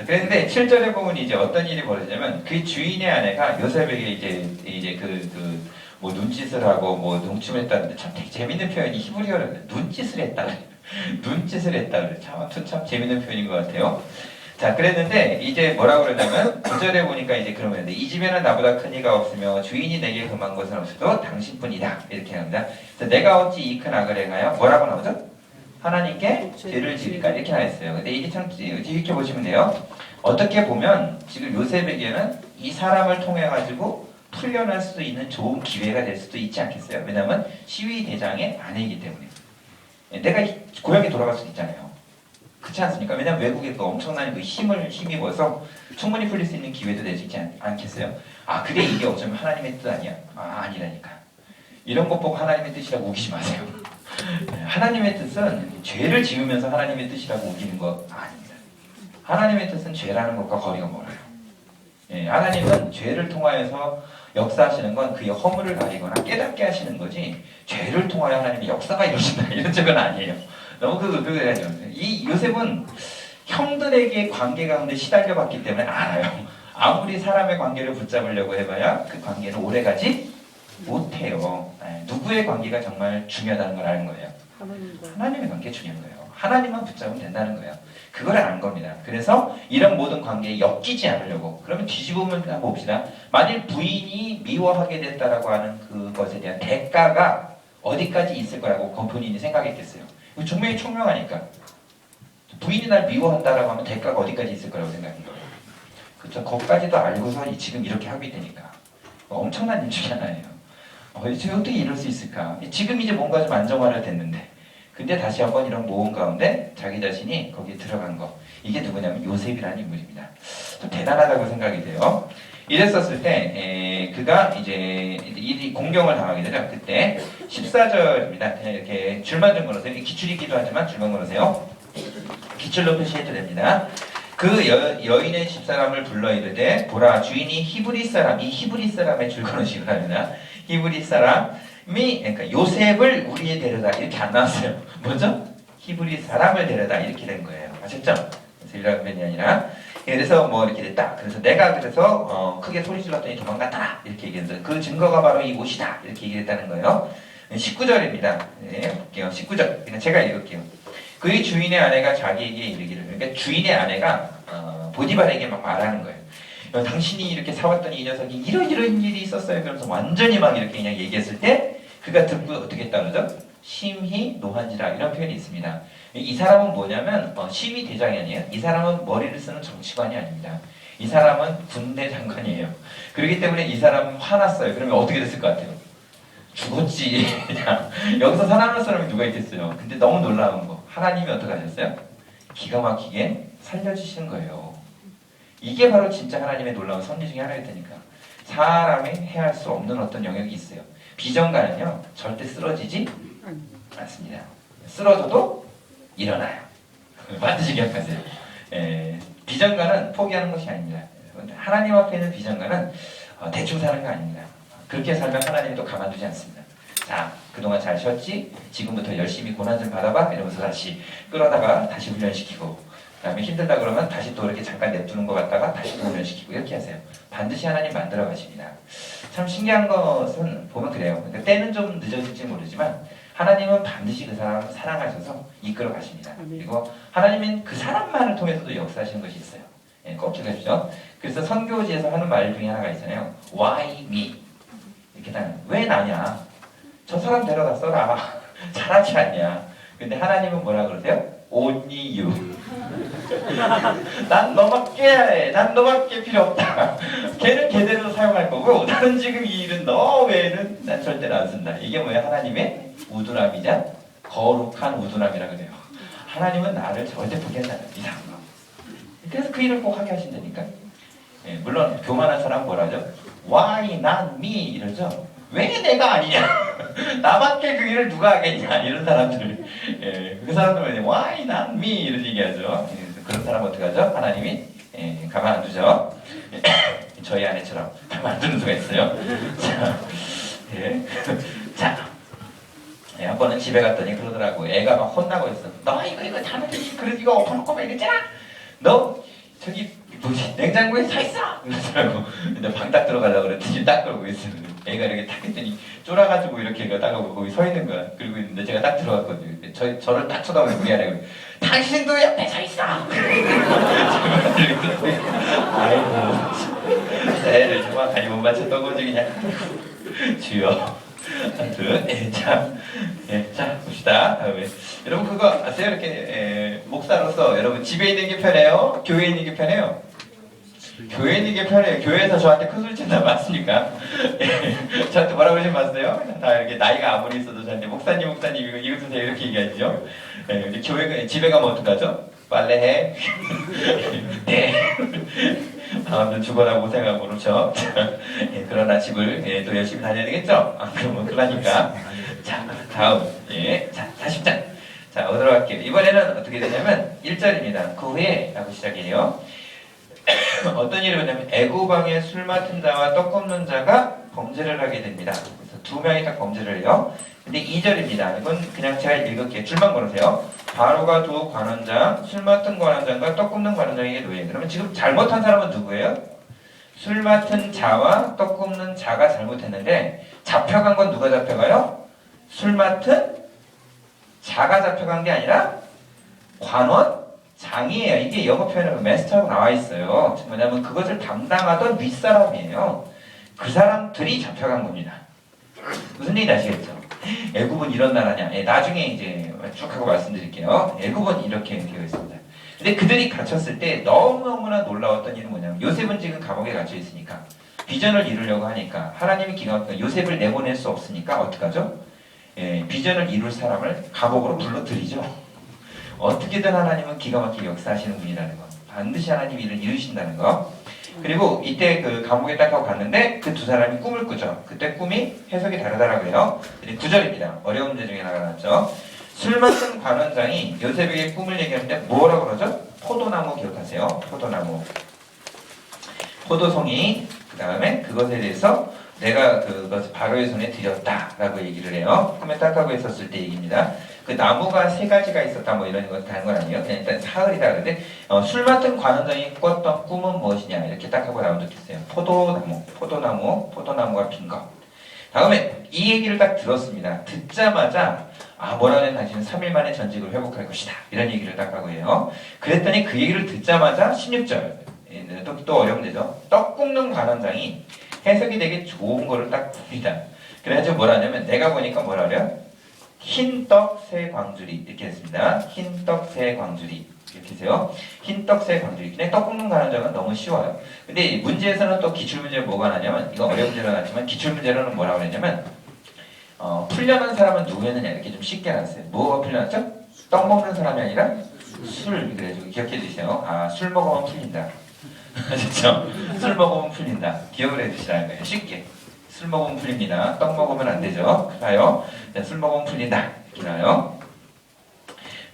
그런데 7절에 보면 이제 어떤 일이 벌어지냐면, 그 주인의 아내가 요셉에게 이제 뭐 눈짓을 하고 뭐 농춤을 했다는데, 참 되게 재밌는 표현이 히브리어로 눈짓을 했다. 눈짓을 했다. 참 재밌는 표현인 것 같아요. 자, 그랬는데 이제 뭐라고 그러냐면 9절에 보니까 이제 그러면 이 집에는 나보다 큰 이가 없으며 주인이 내게 금한 것은 없어도 당신뿐이다 이렇게 합니다. 그래서 내가 어찌 이 큰 악을 행하여 뭐라고 나오죠? 하나님께 죄를 지을까 이렇게 나왔어요. 근데 이게 참 이렇게 보시면 돼요. 어떻게 보면 지금 요셉에게는 이 사람을 통해 가지고 풀려날 수도 있는 좋은 기회가 될 수도 있지 않겠어요? 왜냐하면 시위 대장의 아내이기 때문에. 내가 고향에 돌아갈 수도 있잖아요. 그렇지 않습니까? 왜냐하면 외국에 또 엄청난 그 힘을 힘입어서 충분히 풀릴 수 있는 기회도 되지 않겠어요? 아, 그래 이게 어쩌면 하나님의 뜻 아니야? 아, 아니라니까. 이런 것 보고 하나님의 뜻이라고 우기지 마세요. 하나님의 뜻은 죄를 지으면서 하나님의 뜻이라고 우기는 거 아닙니다. 하나님의 뜻은 죄라는 것과 거리가 멀어요. 하나님은 죄를 통하여서 역사하시는 건 그의 허물을 가리거나 깨닫게 하시는 거지 죄를 통하여 하나님의 역사가 이루어진다 이런 적은 아니에요. 너무 그거야죠. 이 요셉은 형들에게 관계 가운데 시달려 봤기 때문에 알아요. 아무리 사람의 관계를 붙잡으려고 해봐야 그 관계는 오래가지 못해요. 누구의 관계가 정말 중요하다는 걸 아는 거예요. 하나님의 관계 중요한 거예요. 하나님만 붙잡으면 된다는 거예요. 그걸 안 겁니다. 그래서 이런 모든 관계에 엮이지 않으려고. 그러면 뒤집으면 한번 봅시다. 만일 부인이 미워하게 됐다라고 하는 그것에 대한 대가가 어디까지 있을 거라고 그 본인이 생각했겠어요. 분명히 총명하니까. 부인이 날 미워한다라고 하면 대가가 어디까지 있을 거라고 생각한 거예요. 그렇죠. 그것까지도 알고서 지금 이렇게 하고 있다니까. 엄청난 일 중에 하나예요. 어떻게 이럴 수 있을까? 지금 이제 뭔가 좀 안정화를 됐는데 근데 다시 한번 이런 모험 가운데 자기 자신이 거기에 들어간 거. 이게 누구냐면 요셉이라는 인물입니다. 좀 대단하다고 생각이 돼요. 이랬었을 때 그가 이제 이 공경을 당하게 되죠. 그때 14절입니다. 그냥 이렇게 줄만 좀 걸으세요. 기출이기도 하지만 줄만 걸으세요. 기출로 표시해도 됩니다. 그 여인의 집사람을 불러 이르되 보라 주인이 히브리 사람, 이 히브리 사람의 줄 걸으시기 바랍니다. 히브리 사람이 그러니까 요셉을 우리에 데려다 이렇게 안 나왔어요. 뭐죠? 히브리 사람을 데려다 이렇게 된 거예요. 아셨죠? 그래서 이라는 편이 아니라 그래서 뭐 이렇게 됐다. 그래서 내가 그래서 크게 소리 질렀더니 도망갔다 이렇게 얘기했어요. 그 증거가 바로 이 옷이다 이렇게 얘기했다는 거예요. 19절입니다. 네, 볼게요. 19절. 그냥 제가 읽을게요. 그의 주인의 아내가 자기에게 이르기를, 그러니까 주인의 아내가 보디발에게 막 말하는 거예요. 당신이 이렇게 사왔더니 이 녀석이 이런 일이 있었어요. 그러면서 완전히 막 이렇게 그냥 얘기했을 때 그가 듣고 어떻게 했다 그러죠? 심히 노한지라 이런 표현이 있습니다. 이 사람은 뭐냐면 시위 대장이 아니에요. 이 사람은 머리를 쓰는 정치관이 아닙니다. 이 사람은 군대 장관이에요. 그렇기 때문에 이 사람은 화났어요. 그러면 어떻게 됐을 것 같아요? 죽었지. 그냥 여기서 살아남을 사람이 누가 있겠어요. 근데 너무 놀라운 거 하나님이 어떻게 하셨어요? 기가 막히게 살려주시는 거예요. 이게 바로 진짜 하나님의 놀라운 섭리 중에 하나일 테니까. 사람이 해할 수 없는 어떤 영역이 있어요. 비전가는요 절대 쓰러지지 않습니다. 쓰러져도 일어나요. 반드시 기억하세요. 비전가는 포기하는 것이 아닙니다. 하나님 앞에 있는 비전가는 대충 사는 거 아닙니다. 그렇게 살면 하나님이 또 가만두지 않습니다. 자, 그동안 잘 쉬었지? 지금부터 열심히 고난 좀 받아봐? 이러면서 다시 끌어다가 다시 훈련시키고 그 다음에 힘들다 그러면 다시 또 이렇게 잠깐 냅두는 것 같다가 다시 또 훈련시키고 이렇게 하세요. 반드시 하나님 만들어 가십니다. 참 신기한 것은 보면 그래요. 그러니까 때는 좀 늦어질지 모르지만 하나님은 반드시 그 사람을 사랑하셔서 이끌어 가십니다. 그리고 하나님은 그 사람만을 통해서도 역사하시는 것이 있어요. 꼭 기억하십시오. 그래서 선교지에서 하는 말 중에 하나가 있잖아요. Why me? 이렇게 나는 왜 나냐? 저 사람 데려다 써라. 잘하지 않냐? 근데 하나님은 뭐라 그러세요? Only you. 난 너밖에 해. 난 너밖에 필요 없다. 걔는 걔대로 사용할 거고 나는 지금 이 일은 너 외에는 난 절대로 안 쓴다. 이게 뭐야? 하나님의 우둔함이자 거룩한 우둔함이라 그래요. 하나님은 나를 절대 포기한다는 이상한 거. 그래서 그 일을 꼭 하게 하신다니까. 물론 교만한 사람은 뭐라 하죠? Why not me? 이러죠. 왜 내가 아니냐? 나밖에 그 일을 누가 하겠냐? 이런 사람들. 그 사람들은 Why not me? 이런 얘기하죠. 그런 사람 어떻게 하죠? 하나님이 가만 안 두죠. 저희 아내처럼 가만 안 두는 수가 있어요. 자, 한 번은 집에 갔더니 그러더라고. 애가 막 혼나고 있어. 너 이거 잘못했지. 그래서 이거 엎어놓고 막 이랬잖아. 너 저기 뭐지 냉장고에 서 있어. 그러더라고. 근데 방 딱 들어가려고 그랬더니 딱 그러고 있어. 애가 이렇게 탁 했더니 쫄아가지고 이렇게 딱 하고 거기 서 있는 거야. 그리고 있는데 제가 딱 들어갔거든요. 저를 딱 쳐다보고 우리 아내가 당신도 옆에 서 있어. 아이고, 애를 정확하게 못 맞췄던 거지 그냥. 주여. 아무튼 자 봅시다. 다음에 여러분 그거 아세요? 이렇게 목사로서 여러분 집에 있는 게 편해요? 교회에 있는 게 편해요? 교회에 있는 게 편해요. 교회에서 저한테 큰 소리 친다 맞습니까? 저한테 뭐라고 그러시면 맞어요? 다 이렇게 나이가 아무리 있어도 저한테 목사님 이거 주세요 이렇게 얘기하죠. 근데 집에 가면 어떡하죠? 빨래해. 네. 아무튼 죽어라 고생하고 그렇죠. 그러나 집을 또 열심히 다녀야 되겠죠? 그러면 그러니까. 자, 다음. 자, 40장. 자, 오도록 할게요. 이번에는 어떻게 되냐면 1절입니다. 그 후에 라고 시작해요. 어떤 일이 뭐냐면 애구방에 술 맡은 자와 떡 굽는 자가 범죄를 하게 됩니다. 그래서 두 명이 딱 범죄를 해요. 근데 2절입니다. 이건 그냥 제가 읽을게요. 줄만 걸으세요. 바로가 두 관원장, 술 맡은 관원장과 떡 굽는 관원장에게 노예. 그러면 지금 잘못한 사람은 누구예요? 술 맡은 자와 떡 굽는 자가 잘못했는데 잡혀간 건 누가 잡혀가요? 술 맡은 자가 잡혀간 게 아니라 관원장이에요. 이게 영어 표현으로 마스터라고 나와 있어요. 뭐냐면 그것을 담당하던 윗사람이에요. 그 사람들이 잡혀간 겁니다. 무슨 얘기인지 아시겠죠? 애굽은 이런 나라냐? 나중에 이제 쭉 하고 말씀드릴게요. 애굽은 이렇게 되어 있습니다. 근데 그들이 갇혔을 때 너무너무나 놀라웠던 일은 뭐냐면 요셉은 지금 감옥에 갇혀 있으니까 비전을 이루려고 하니까 하나님이 기가 막히게 요셉을 내보낼 수 없으니까 어떡하죠? 비전을 이룰 사람을 감옥으로 불러들이죠. 어떻게든 하나님은 기가 막히게 역사하시는 분이라는 거. 반드시 하나님이 일을 이루신다는 거. 그리고 이때 그 감옥에 딱 하고 갔는데 그 두 사람이 꿈을 꾸죠. 그때 꿈이 해석이 다르다라고 해요. 9절입니다. 어려운 문제 중에 하나가 나왔죠. 술 맡은 관원장이 요셉에게 꿈을 얘기하는데 뭐라고 그러죠? 포도나무 기억하세요. 포도나무. 포도송이 그 다음에 그것에 대해서 내가 그것을 바로의 손에 드렸다라고 얘기를 해요. 꿈에 딱 하고 있었을 때 얘기입니다. 그 나무가 세 가지가 있었다 뭐 이런 거 다른 건 아니에요. 그냥 일단 사흘이다 그런데 술 맡은 관원장이 꿨던 꿈은 무엇이냐 이렇게 딱 하고 나온 적 있어요. 포도나무가 핀 거. 다음에 이 얘기를 딱 들었습니다. 듣자마자 뭐라는 당신은 3일 만에 전직을 회복할 것이다. 이런 얘기를 딱 하고 해요. 그랬더니 그 얘기를 듣자마자 16절 또 어려운 데죠. 떡 굽는 관원장이 해석이 되게 좋은 거를 딱 봅니다. 그래가지고 뭐라 하냐면 내가 보니까 뭐라 그래요? 흰떡 새 광주리 이렇게 했습니다. 흰떡 새 광주리 이렇게 해서요. 흰떡 새 광주리. 그냥 떡 굽는 관원장은 너무 쉬워요. 근데 문제에서는 또 기출문제가 뭐가 나냐면 이거 어려운 문제로 나왔지만 기출문제로는 뭐라고 했냐면 풀려난 사람은 누구였느냐 이렇게 좀 쉽게 나왔어요. 뭐가 풀려났죠? 떡 먹는 사람이 아니라 술. 그래가지고 기억해 주세요. 술 먹으면 풀린다. 그렇죠? 술 먹으면 풀린다. 기억을 해주시라는 거예요. 쉽게. 술 먹으면 풀립니다. 떡 먹으면 안 되죠. 그래요. 술 먹으면 풀린다. 이렇게 나와요.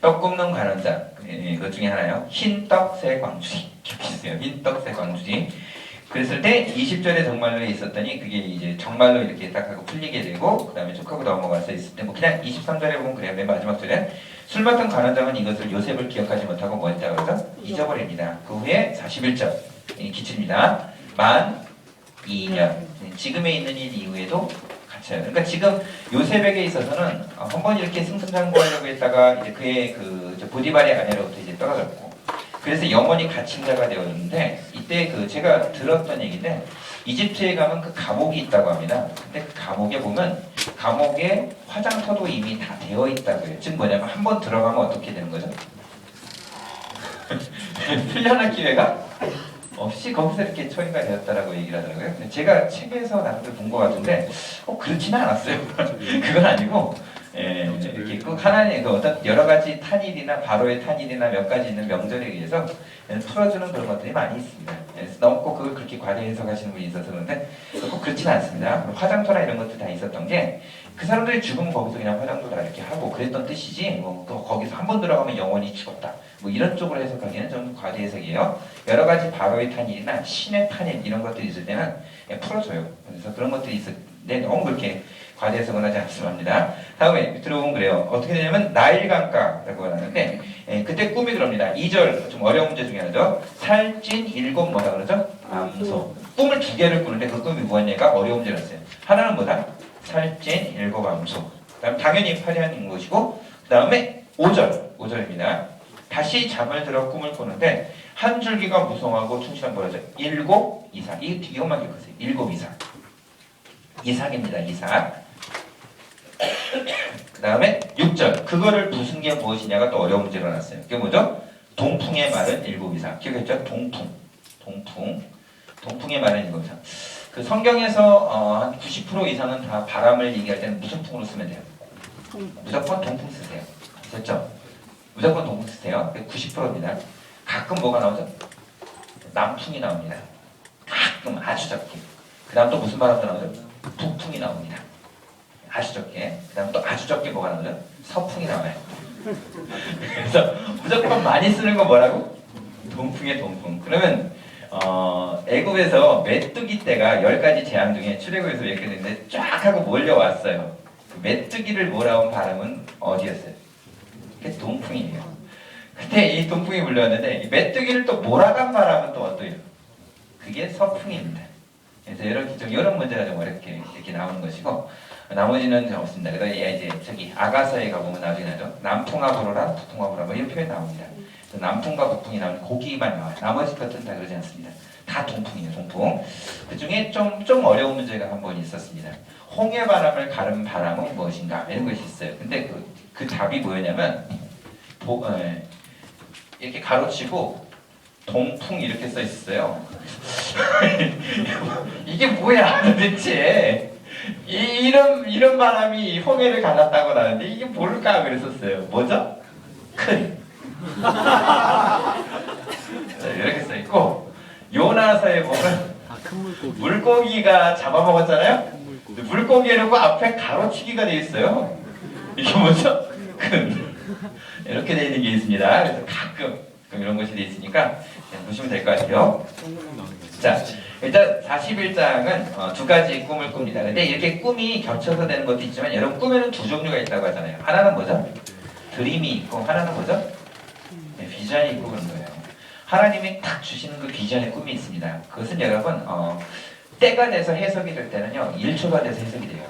떡 굽는 관원장. 그것 중에 하나요. 흰떡 새 광주리. 이렇게 주세요. 흰떡 새 광주리. 그랬을 때 20절에 정말로 있었더니 그게 이제 정말로 이렇게 딱 하고 풀리게 되고 그 다음에 쭉 하고 넘어가서 있을 때 뭐 그냥 23절에 보면 그래요. 맨 마지막 절에 술 맡은 관원장은 이것을 요셉을 기억하지 못하고 뭐 했다고 그러죠? 잊어버립니다. 그 후에 41절 기출입니다. 만 2년 지금에 있는 일 이후에도 갇혀요. 그러니까 지금 요셉에게 있어서는 한번 이렇게 승승장구하려고 했다가 이제 그의 그 보디발의 아내로부터 이제 떨어졌고 그래서 영원히 갇힌 자가 되었는데 이때 그 제가 들었던 얘기인데 이집트에 가면 그 감옥이 있다고 합니다. 근데 그 감옥에 보면 감옥에 화장터도 이미 다 되어 있다고 해요. 즉 뭐냐면 한번 들어가면 어떻게 되는 거죠? 풀려날 기회가 없이 거기서 이렇게 처리가 되었다라고 얘기를 하더라고요. 근데 제가 책에서 나름대로 본 것 같은데 그렇지는 않았어요. 그건 아니고 이렇게 꼭 하나님의 그 어떤 여러 가지 탄일이나 바로의 탄일이나 몇 가지 있는 명절에 의해서 풀어주는 그런 것들이 많이 있습니다. 그래서 너무 꼭 그걸 그렇게 과대 해석하시는 분이 있어서 그런데 꼭 그렇지는 않습니다. 화장터나 이런 것들 다 있었던 게 그 사람들이 죽으면 거기서 그냥 화장도 다 이렇게 하고 그랬던 뜻이지 또 거기서 한 번 들어가면 영원히 죽었다. 뭐 이런 쪽으로 해석하기는 좀 과대 해석이에요. 여러 가지 바로의 탄일이나 신의 탄일 이런 것들이 있을 때는 풀어줘요. 그래서 그런 것들이 있을 때 너무 그렇게 과대 해석은 하지 않습니다. 다음에 밑으로 보면 그래요. 어떻게 되냐면 나일강가라고 하는데 그때 꿈이 그럽니다. 2절 좀 어려운 문제 중에 하나죠. 살찐 7 뭐라 그러죠? 암소. 꿈을 2개를 꾸는데 그 꿈이 뭐였냐가 어려운 문제였어요. 하나는 뭐다? 살찐 7 암소. 그다음 당연히 파리한 것이고 그 다음에 5절입니다. 다시 잠을 들어 꿈을 꾸는데 한 줄기가 무성하고 충실한 뭐라죠? 일곱 이삭. 이것만 기억하세요. 일곱 이삭. 이삭입니다. 이삭. 그 다음에 6절. 그거를 부순 게 무엇이냐가 또 어려운 문제가 나왔어요. 그게 뭐죠? 동풍의 말은 일곱 이삭. 기억했죠? 동풍. 동풍의 말은 일곱 이삭. 그 성경에서 한 90% 이상은 다 바람을 얘기할 때는 무슨 풍으로 쓰면 돼요? 무조건 동풍 쓰세요. 됐죠? 무조건 동풍 쓰세요. 90%입니다. 가끔 뭐가 나오죠? 남풍이 나옵니다. 가끔 아주 적게. 그 다음 또 무슨 바람도 나오죠? 북풍이 나옵니다. 아주 적게. 그 다음 또 아주 적게 뭐가 나오죠? 서풍이 나와요. 그래서 무조건 많이 쓰는 건 뭐라고? 동풍의 동풍. 그러면 애굽에서 메뚜기 떼가 10가지 재앙 중에 출애굽에서 이렇게 됐는데 쫙 하고 몰려왔어요. 그 메뚜기를 몰아온 바람은 어디였어요? 그게 동풍이에요. 근데 이 동풍이 몰려왔는데 이 메뚜기를 또 몰아간 바람은 또 어때요? 그게 서풍입니다. 그래서 이런 문제가 좀 어렵게 이렇게 나오는 것이고 나머지는 없습니다. 그래서 이제 저기 아가서에 가보면 나중에 나죠. 남풍아 불어라, 북풍아 불어라 뭐 이런 표현 나옵니다. 남풍과 북풍이 나오는 고기만 나와요. 나머지 것들은 다 그러지 않습니다. 다 동풍이에요. 동풍. 그 중에 좀 어려운 문제가 한 번 있었습니다. 홍해 바람을 가른 바람은 무엇인가 이런 것이 있어요. 근데 그 답이 뭐였냐면 이렇게 가로치고 동풍 이렇게 써 있었어요. 이게 뭐야 도대체? 이런 바람이 홍해를 갈았다고 나는데 이게 뭘까 그랬었어요. 뭐죠? 큰. 이렇게 써 있고 요나서에 보면 물고기가 잡아먹었잖아요. 물고기 해놓고 앞에 가로치기가 되어 있어요. 이게 뭐죠? 큰. 이렇게 되어 있는 게 있습니다. 그래서 가끔 이런 것이 되어 있으니까 그냥 보시면 될 것 같아요. 자, 일단 41장은 두 가지 꿈을 꿉니다. 근데 이렇게 꿈이 겹쳐서 되는 것도 있지만 여러분 꿈에는 두 종류가 있다고 하잖아요. 하나는 뭐죠? 드림이 있고 하나는 뭐죠? 네, 비전이 있고 그런 거예요. 하나님이 딱 주시는 그 비전의 꿈이 있습니다. 그것은 여러분 때가 돼서 해석이 될 때는요 1초가 돼서 해석이 돼요.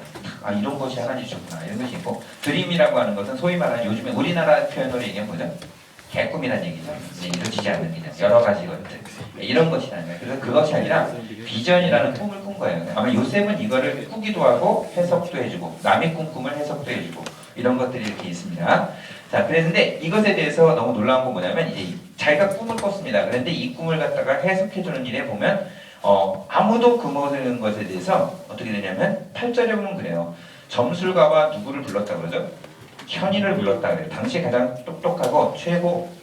아 이런 것이 하나님 주셨구나 이런 것이 있고 드림이라고 하는 것은 소위 말하는 요즘에 우리나라 표현으로 얘기하면 뭐죠? 개꿈이라는 얘기죠. 이루어지지 않습니다. 여러 가지 것들 이런 것이라는 거예요. 그래서 그것이 아니라 비전이라는 꿈을 꾼 거예요. 아마 요셉은 이거를 꾸기도 하고 해석도 해주고 남의 꿈을 해석도 해주고 이런 것들이 이렇게 있습니다. 자, 그랬는데 이것에 대해서 너무 놀라운 건 뭐냐면 이제 자기가 꿈을 꿨습니다. 그런데 이 꿈을 갖다가 해석해주는 일에 보면 아무도 그 모든 것에 대해서 어떻게 되냐면 8절에 보면 그래요. 점술가와 누구를 불렀다 그러죠? 현인을 불렀다 그래요. 당시에 가장 똑똑하고 최고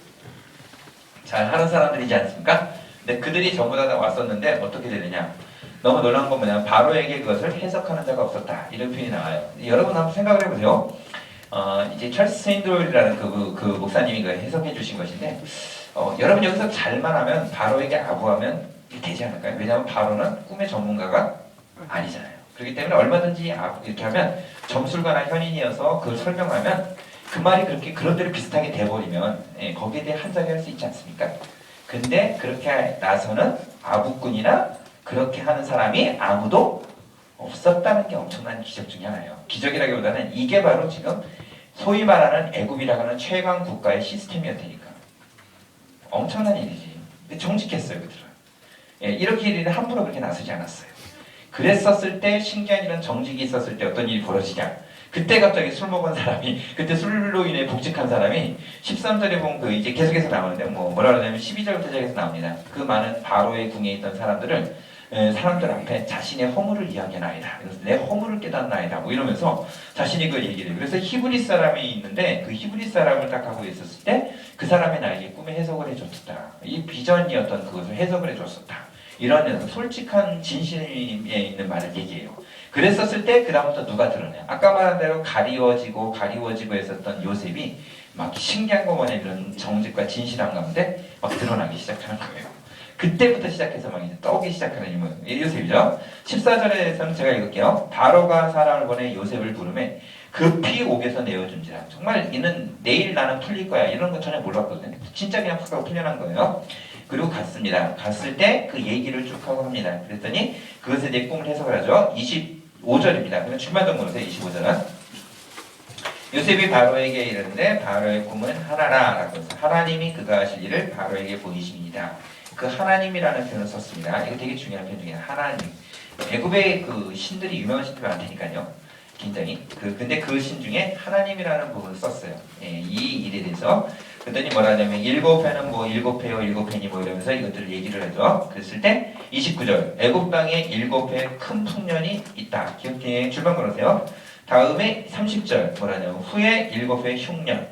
잘하는 사람들이지 않습니까? 근데 그들이 전부 다 왔었는데 어떻게 되느냐? 너무 놀라운 건 뭐냐면 바로에게 그것을 해석하는 자가 없었다. 이런 표현이 나와요. 여러분 한번 생각을 해보세요. 이제 찰스 스윈돌이라는 그 목사님이 해석해 주신 것인데 여러분 여기서 잘만 하면 바로에게 아부하면 되지 않을까요? 왜냐하면 바로는 꿈의 전문가가 아니잖아요. 그렇기 때문에 얼마든지 이렇게 하면 점술가나 현인이어서 그걸 설명하면 그 말이 그렇게 그런 대로 비슷하게 돼버리면 거기에 대해 한자리 할 수 있지 않습니까? 근데 그렇게 나서는 아부꾼이나 그렇게 하는 사람이 아무도 없었다는 게 엄청난 기적 중에 하나예요. 기적이라기보다는 이게 바로 지금 소위 말하는 애굽이라고 하는 최강 국가의 시스템이었다니까. 엄청난 일이지. 근데 정직했어요 그들은. 이렇게 일은 함부로 그렇게 나서지 않았어요. 그랬었을 때 신기한 일은 정직이 있었을 때 어떤 일이 벌어지냐. 그때 갑자기 술 먹은 사람이 그때 술로 인해 복직한 사람이 13절에 보면 그 이제 계속해서 나오는데 뭐라 그러냐면 12절부터 시작해서 나옵니다. 그 많은 바로의 궁에 있던 사람들 앞에 자신의 허물을 이야기하나이다. 그래서 내 허물을 깨닫나이다. 뭐 이러면서 자신이 그걸 얘기를 해요. 그래서 히브리 사람이 있는데 그 히브리 사람을 딱 하고 있었을 때 그 사람이 나에게 꿈의 해석을 해줬었다. 이 비전이었던 그것을 해석을 해줬었다. 이런 솔직한 진심에 있는 말을 얘기해요. 그랬었을 때 그 다음부터 누가 드러나요? 아까 말한 대로 가리워지고 했었던 요셉이 막 신기한 거 뭐냐 이런 정직과 진실한 가운데 막 드러나기 시작하는 거예요. 그때부터 시작해서 막 이제 떠오기 시작하는 요셉이죠. 14절에서는 제가 읽을게요. 바로가 사람을 보내 요셉을 부르매 급히 옥에서 내어준지라. 정말 이는 내일 나는 풀릴 거야 이런 거 전혀 몰랐거든요. 진짜 그냥 팍 하고 풀려난 거예요. 그리고 갔습니다. 갔을 때 그 얘기를 쭉 하고 합니다. 그랬더니 그것에 대해 꿈을 해석을 하죠. 25절입니다. 그러면 줄만 좀 보세요. 25절은 요셉이 바로에게 이르는데 바로의 꿈은 하나라라고 해서 하나님이 그가 하실 일을 바로에게 보이십니다. 그 하나님이라는 표현을 썼습니다. 이거 되게 중요한 표현 중에 하나님. 애굽의 그 신들이 유명한 신들이 많다니까요. 굉장히 근데 그 신 중에 하나님이라는 부분을 썼어요. 이 일에 대해서 그랬더니 뭐라 하냐면 일곱 해는 뭐 일곱 해요 일곱 해니 뭐 이러면서 이것들을 얘기를 해줘. 그랬을 때 29절 애굽 땅에 일곱 해 큰 풍년이 있다. 기억해 출발 걸으세요. 다음에 30절 뭐라냐면 후에 일곱 해 흉년.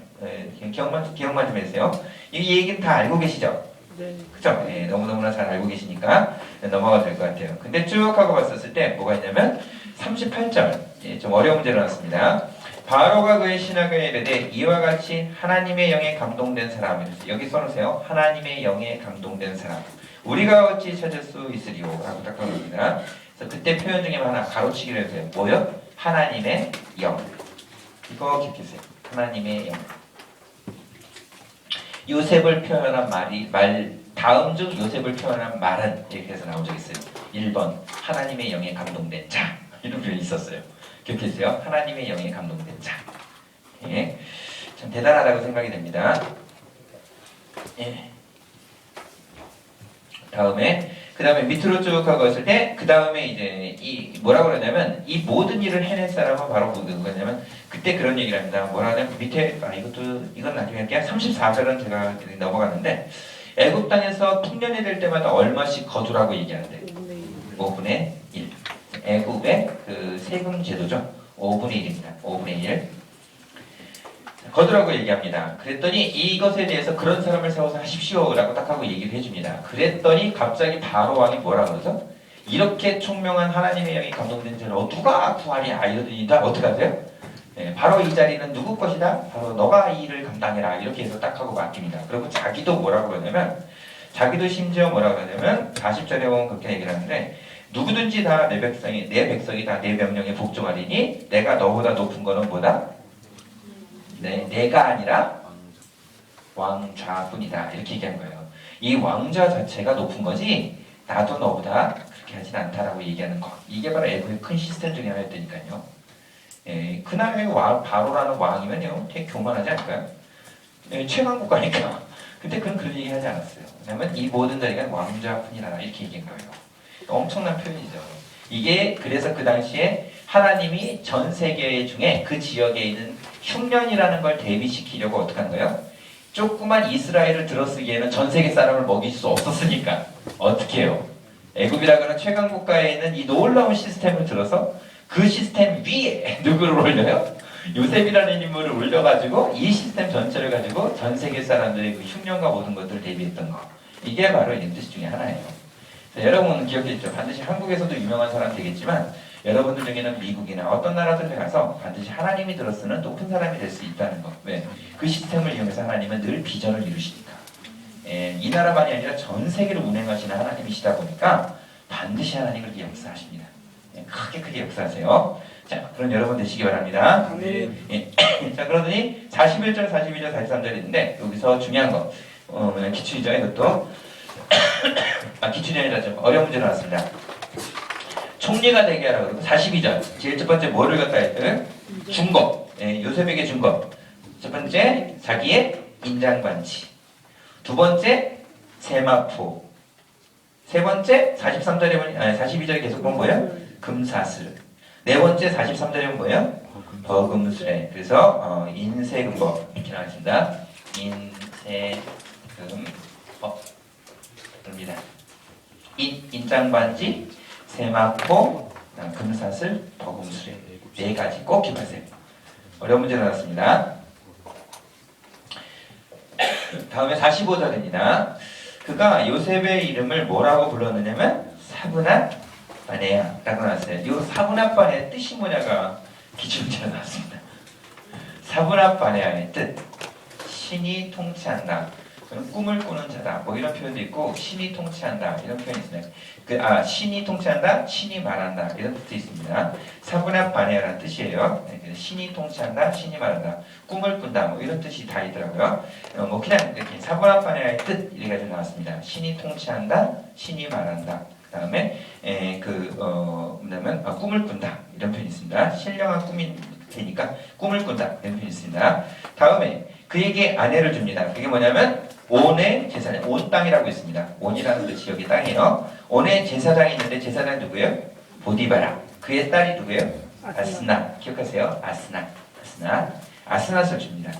기억만 좀 해주세요. 이 얘기는 다 알고 계시죠?
네.
그죠? 너무너무나 잘 알고 계시니까 넘어가도 될 것 같아요. 근데 쭉 하고 봤었을 때 뭐가 있냐면 38절 좀 어려운 문제가 나왔습니다. 바로가 그의 신하에게 이르되 이와 같이 하나님의 영에 감동된 사람 여기 써놓으세요. 하나님의 영에 감동된 사람 우리가 어찌 찾을 수 있으리요? 라고 딱 써놓습니다. 그래서 그때 표현 중에 하나 가로치기를 해주세요. 뭐요? 하나님의 영. 이거 기억해주세요. 하나님의 영. 요셉을 표현한 다음 중 요셉을 표현한 말은 이렇게 해서 나온 적 있어요. 1번 하나님의 영에 감동된 자 이런 표현이 있었어요. 기억해주세요. 하나님의 영에 감동된 자. 참 대단하다고 생각이 됩니다. 그 다음에 밑으로 쭉 하고 있을 때 그 다음에 이제 이 뭐라고 그러냐면 이 모든 일을 해낸 사람은 바로 누구냐면 그때 그런 얘기를 합니다. 뭐라 하냐면 밑에 이건 나중에 할게요. 34절은 제가 넘어갔는데 애굽 땅에서 풍년이 될 때마다 얼마씩 거두라고 얘기하는데 5분의 1. 애굽의 그 세금 제도죠. 5분의 1입니다. 5분의 1. 거두라고 얘기합니다. 그랬더니 이것에 대해서 그런 사람을 세워서 하십시오라고 딱 하고 얘기를 해줍니다. 그랬더니 갑자기 바로 왕이 뭐라 그러죠? 이렇게 총명한 하나님의 영이 감동된 자를 누가 구하랴 이러더니 어떻게 하세요? 바로 이 자리는 누구 것이다? 바로 너가 이 일을 감당해라 이렇게 해서 딱 하고 맡깁니다. 그리고 자기도 뭐라고 그러냐면 자기도 심지어 뭐라고 그러냐면 40절에 보면 그렇게 얘기를 하는데 누구든지 다 내 백성이 다 내 명령에 복종하리니 내가 너보다 높은 거는 뭐다? 내가 아니라 왕좌뿐이다 이렇게 얘기한 거예요. 이 왕좌 자체가 높은 거지 나도 너보다 그렇게 하진 않다라고 얘기하는 거. 이게 바로 애굽의 큰 시스템 중에 하나였다니까요. 그날의 바로라는 왕이면요 되게 교만하지 않을까요? 최강국가니까. 근데 그건 그런 얘기 하지 않았어요. 왜냐면 이 모든 자리가 왕좌뿐이다 이렇게 얘기한 거예요. 엄청난 표현이죠. 이게 그래서 그 당시에 하나님이 전 세계 중에 그 지역에 있는 흉년이라는 걸 대비시키려고 어떻게 한 거예요? 조그만 이스라엘을 들어쓰기에는 전 세계 사람을 먹일 수 없었으니까 어떻게 해요? 애굽이라고 하는 최강 국가에 있는 이 놀라운 시스템을 들어서 그 시스템 위에 누구를 올려요? 요셉이라는 인물을 올려가지고 이 시스템 전체를 가지고 전 세계 사람들의 그 흉년과 모든 것들을 대비했던 거. 이게 바로 이 뜻 중에 하나예요. 여러분은 기억했죠? 반드시 한국에서도 유명한 사람 되겠지만 여러분들 중에는 미국이나 어떤 나라들에 가서 반드시 하나님이 들어쓰는 높은 사람이 될 수 있다는 거. 왜? 그 시스템을 이용해서 하나님은 늘 비전을 이루시니까. 이 나라만이 아니라 전 세계를 운행하시는 하나님이시다 보니까 반드시 하나님 그렇게 역사하십니다. 크게 역사하세요. 자, 그럼 여러분 되시기 바랍니다. 자, 그러더니 41절, 42절, 43절 있는데 여기서 중요한 거 기출이죠. 이것도 기출이 아니라 좀 어려운 문제 나왔습니다. 총리가 되게 하라고 그러고 42절 제일 첫 번째 뭐를 갖다 했든 준거 요셉에게 준 거. 첫 번째 자기의 인장반지, 두 번째 세마포, 세 번째 43절에 보니 42절에 계속 본 뭐예요? 금사슬. 네 번째 43절에 본 뭐예요? 버금수레. 그래서 인세금법 이렇게 나왔습니다. 인세금법입니다. 인장반지, 세마포, 금사슬, 버금수레 네 가지 꼭 기억하세요. 어려운 문제 나왔습니다. 다음에 45절입니다. 그가 요셉의 이름을 뭐라고 불렀느냐면 사브낫 바네야 라고 나왔어요. 이 사브낫 바네의 뜻이 뭐냐가 기출문제로 나왔습니다. 사브낫 바네야의 뜻, 신이 통치한다, 꿈을 꾸는 자다, 뭐 이런 표현도 있고 신이 통치한다 이런 표현이 있습니다. 신이 통치한다, 신이 말한다 이런 뜻도 있습니다. 사브낫 바네야라는 뜻이에요. 신이 통치한다, 신이 말한다, 꿈을 꾼다 뭐 이런 뜻이 다 있더라고요. 뭐 그냥 이렇게 사브낫 바네야의 뜻 이래가지고 나왔습니다. 신이 통치한다, 신이 말한다. 그 다음에 뭐냐면 꿈을 꾼다 이런 표현이 있습니다. 신령한 되니까 꿈을 꾼다 이런 표현이 있습니다. 다음에 그에게 아내를 줍니다. 그게 뭐냐면 온의 제사장, 온 땅이라고 있습니다. 온이라는 그 지역이 땅이에요. 온의 제사장이 있는데 제사장이 누구예요? 보디바라. 그의 딸이 누구예요? 아스나. 기억하세요? 아스낫을 줍니다.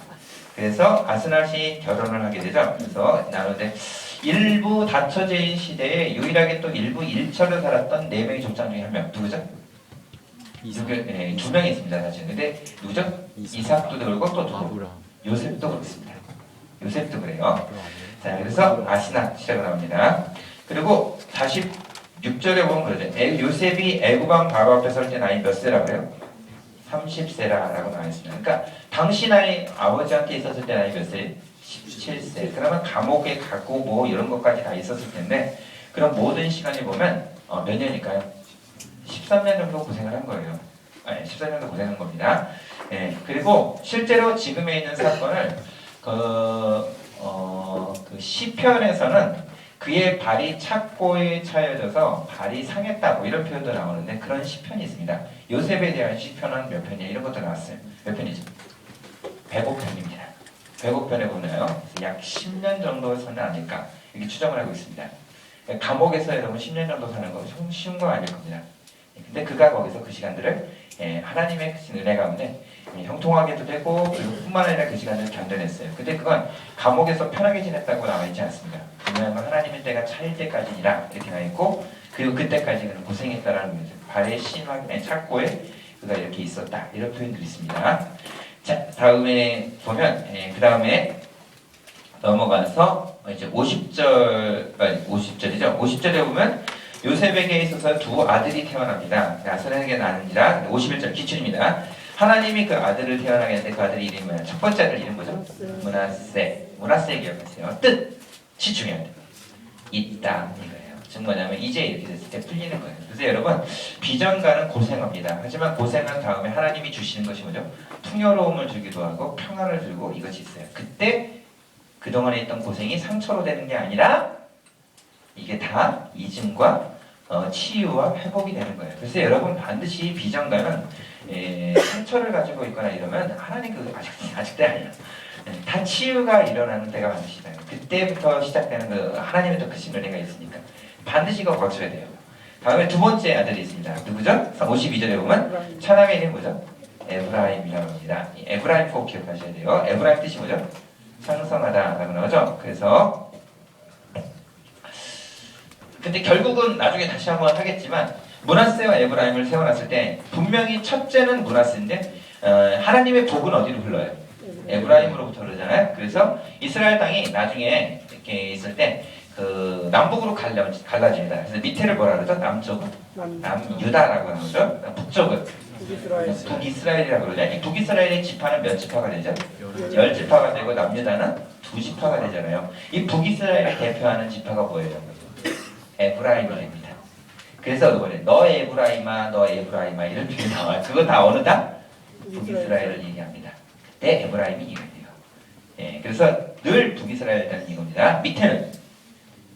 그래서 아스낫이 결혼을 하게 되죠. 그래서 나누는데 일부 다처제인 시대에 유일하게 또 일부 일처를 살았던 4명의 족장 중에 1명 누구죠? 네, 2명이 있습니다. 사실. 근데 누구죠? 이삭도 그러고 또 누구? 요셉도 그렇습니다. 요셉도 그래요. 자, 그래서 아스낫 시작을 나옵니다. 그리고 46절에 보면 그러죠. 요셉이 애굽왕 바로 앞에 설 때 나이 몇 세라고요? 30세라라고 나와 있습니다. 그러니까 당시 나이 아버지한테 있었을 때 나이 몇 세? 17세. 그러면 감옥에 가고 뭐 이런 것까지 다 있었을 텐데 그럼 모든 시간이 보면 몇 년일까요? 13년 정도 고생을 한 거예요. 14년 정도 고생한 겁니다. 그리고 실제로 지금에 있는 사건을 그 시편에서는 그의 발이 착고에 차여져서 발이 상했다고 이런 표현도 나오는데 그런 시편이 있습니다. 요셉에 대한 시편은 몇 편이야? 이런 것도 나왔어요. 몇 편이죠? 105편입니다. 105편에 보면요. 약 10년 정도 사는 아닐까 이렇게 추정을 하고 있습니다. 감옥에서 여러분 10년 정도 사는 거 쉬운 거 아닐 겁니다. 근데 그가 거기서 그 시간들을 하나님의 은혜 가운데 형통하게도 되고 그리고 뿐만 아니라 그 시간을 견뎌냈어요. 근데 그건 감옥에서 편하게 지냈다고 나와 있지 않습니다. 분명한 건 하나님의 때가 차일 때까지니라 이렇게 나와 있고 그리고 그때까지 그는 고생했다라는 거죠. 발의 심하게 착고에 그가 이렇게 있었다 이런 표현들이 있습니다. 자, 다음에 보면 그 다음에 넘어가서 이제 50절이죠. 50절에 보면 요셉에게 있어서 2 아들이 태어납니다. 아스나에게 나는지라 51절 기출입니다. 하나님이 그 아들을 태어나게 했는데 그 아들 이름이 뭐야? 첫 번째 아들 이름 뭐죠? 문하세 기억하세요. 뜻이 중요한 뜻. 있다 이거예요. 즉 뭐냐면 이제 이렇게 됐을 때 풀리는 거예요. 그래서 여러분 비전가는 고생합니다. 하지만 고생한 다음에 하나님이 주시는 것이 뭐죠? 풍요로움을 주기도 하고 평안을 주고 이것이 있어요. 그때 그동안에 있던 고생이 상처로 되는 게 아니라 이게 다 잊음과 치유와 회복이 되는 거예요. 그래서 여러분 반드시 비전가는 상처를 가지고 있거나 이러면 하나님 그 아직 때 아니에요. 다 치유가 일어나는 때가 반드시 있어요. 그때부터 시작되는 그 하나님의 더 크신 은혜가 있으니까 반드시 이거 거쳐야 돼요. 다음에 2번째 아들이 있습니다. 누구죠? 52절에 보면 천함의 이름이 뭐죠? 에브라임이라고 합니다. 에브라임 꼭 기억하셔야 돼요. 에브라임 뜻이 뭐죠? 창성하다라고 나오죠. 그래서 근데 결국은 나중에 다시 한번 하겠지만 므낫세와 에브라임을 세워놨을 때 분명히 첫째는 므낫세인데 하나님의 복은 어디로 흘러요? 에브라임으로부터 흐르잖아요. 그래서 이스라엘 땅이 나중에 이렇게 있을 때 그 남북으로 갈라집니다. 그래서 밑에를 뭐라 그러죠? 남쪽은 남유다라고 하죠. 북쪽은 북이스라엘이라고 그러죠. 이 북이스라엘의 지파는 몇 지파가 되죠? 10지파가 되고 남유다는 2지파가 되잖아요. 이 북이스라엘을 대표하는 지파가 뭐예요? 에브라임입니다. 그래서 그거래. 너 에브라임아, 너 에브라임아 이런 표현이 나와요. 그거 다 어느 당? 북이스라엘을 얘기합니다. 내 에브라임이 이거예요. 그래서 늘 북이스라엘이라는 이겁니다. 밑에는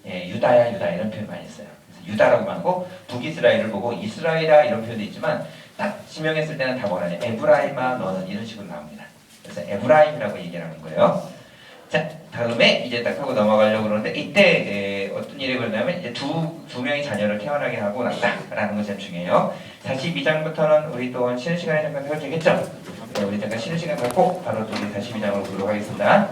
유다야 이런 표현 많이 써요. 그래서 유다라고 하고 북이스라엘을 보고 이스라엘아 이런 표현도 있지만 딱 지명했을 때는 다 뭐라냐? 에브라임아 너는 이런 식으로 나옵니다. 그래서 에브라임이라고 얘기하는 거예요. 자, 다음에 이제 딱 하고 넘어가려고 그러는데 이때 어떤 일이 벌어나면 이제 두 명의 자녀를 태어나게 하고 났다라는 것이 중요해요. 42장부터는 우리 또 쉬는 시간에 잠깐 해도 되겠죠? 우리 잠깐 쉬는 시간 갖고 바로 또 우리 42장으로 보도록 하겠습니다.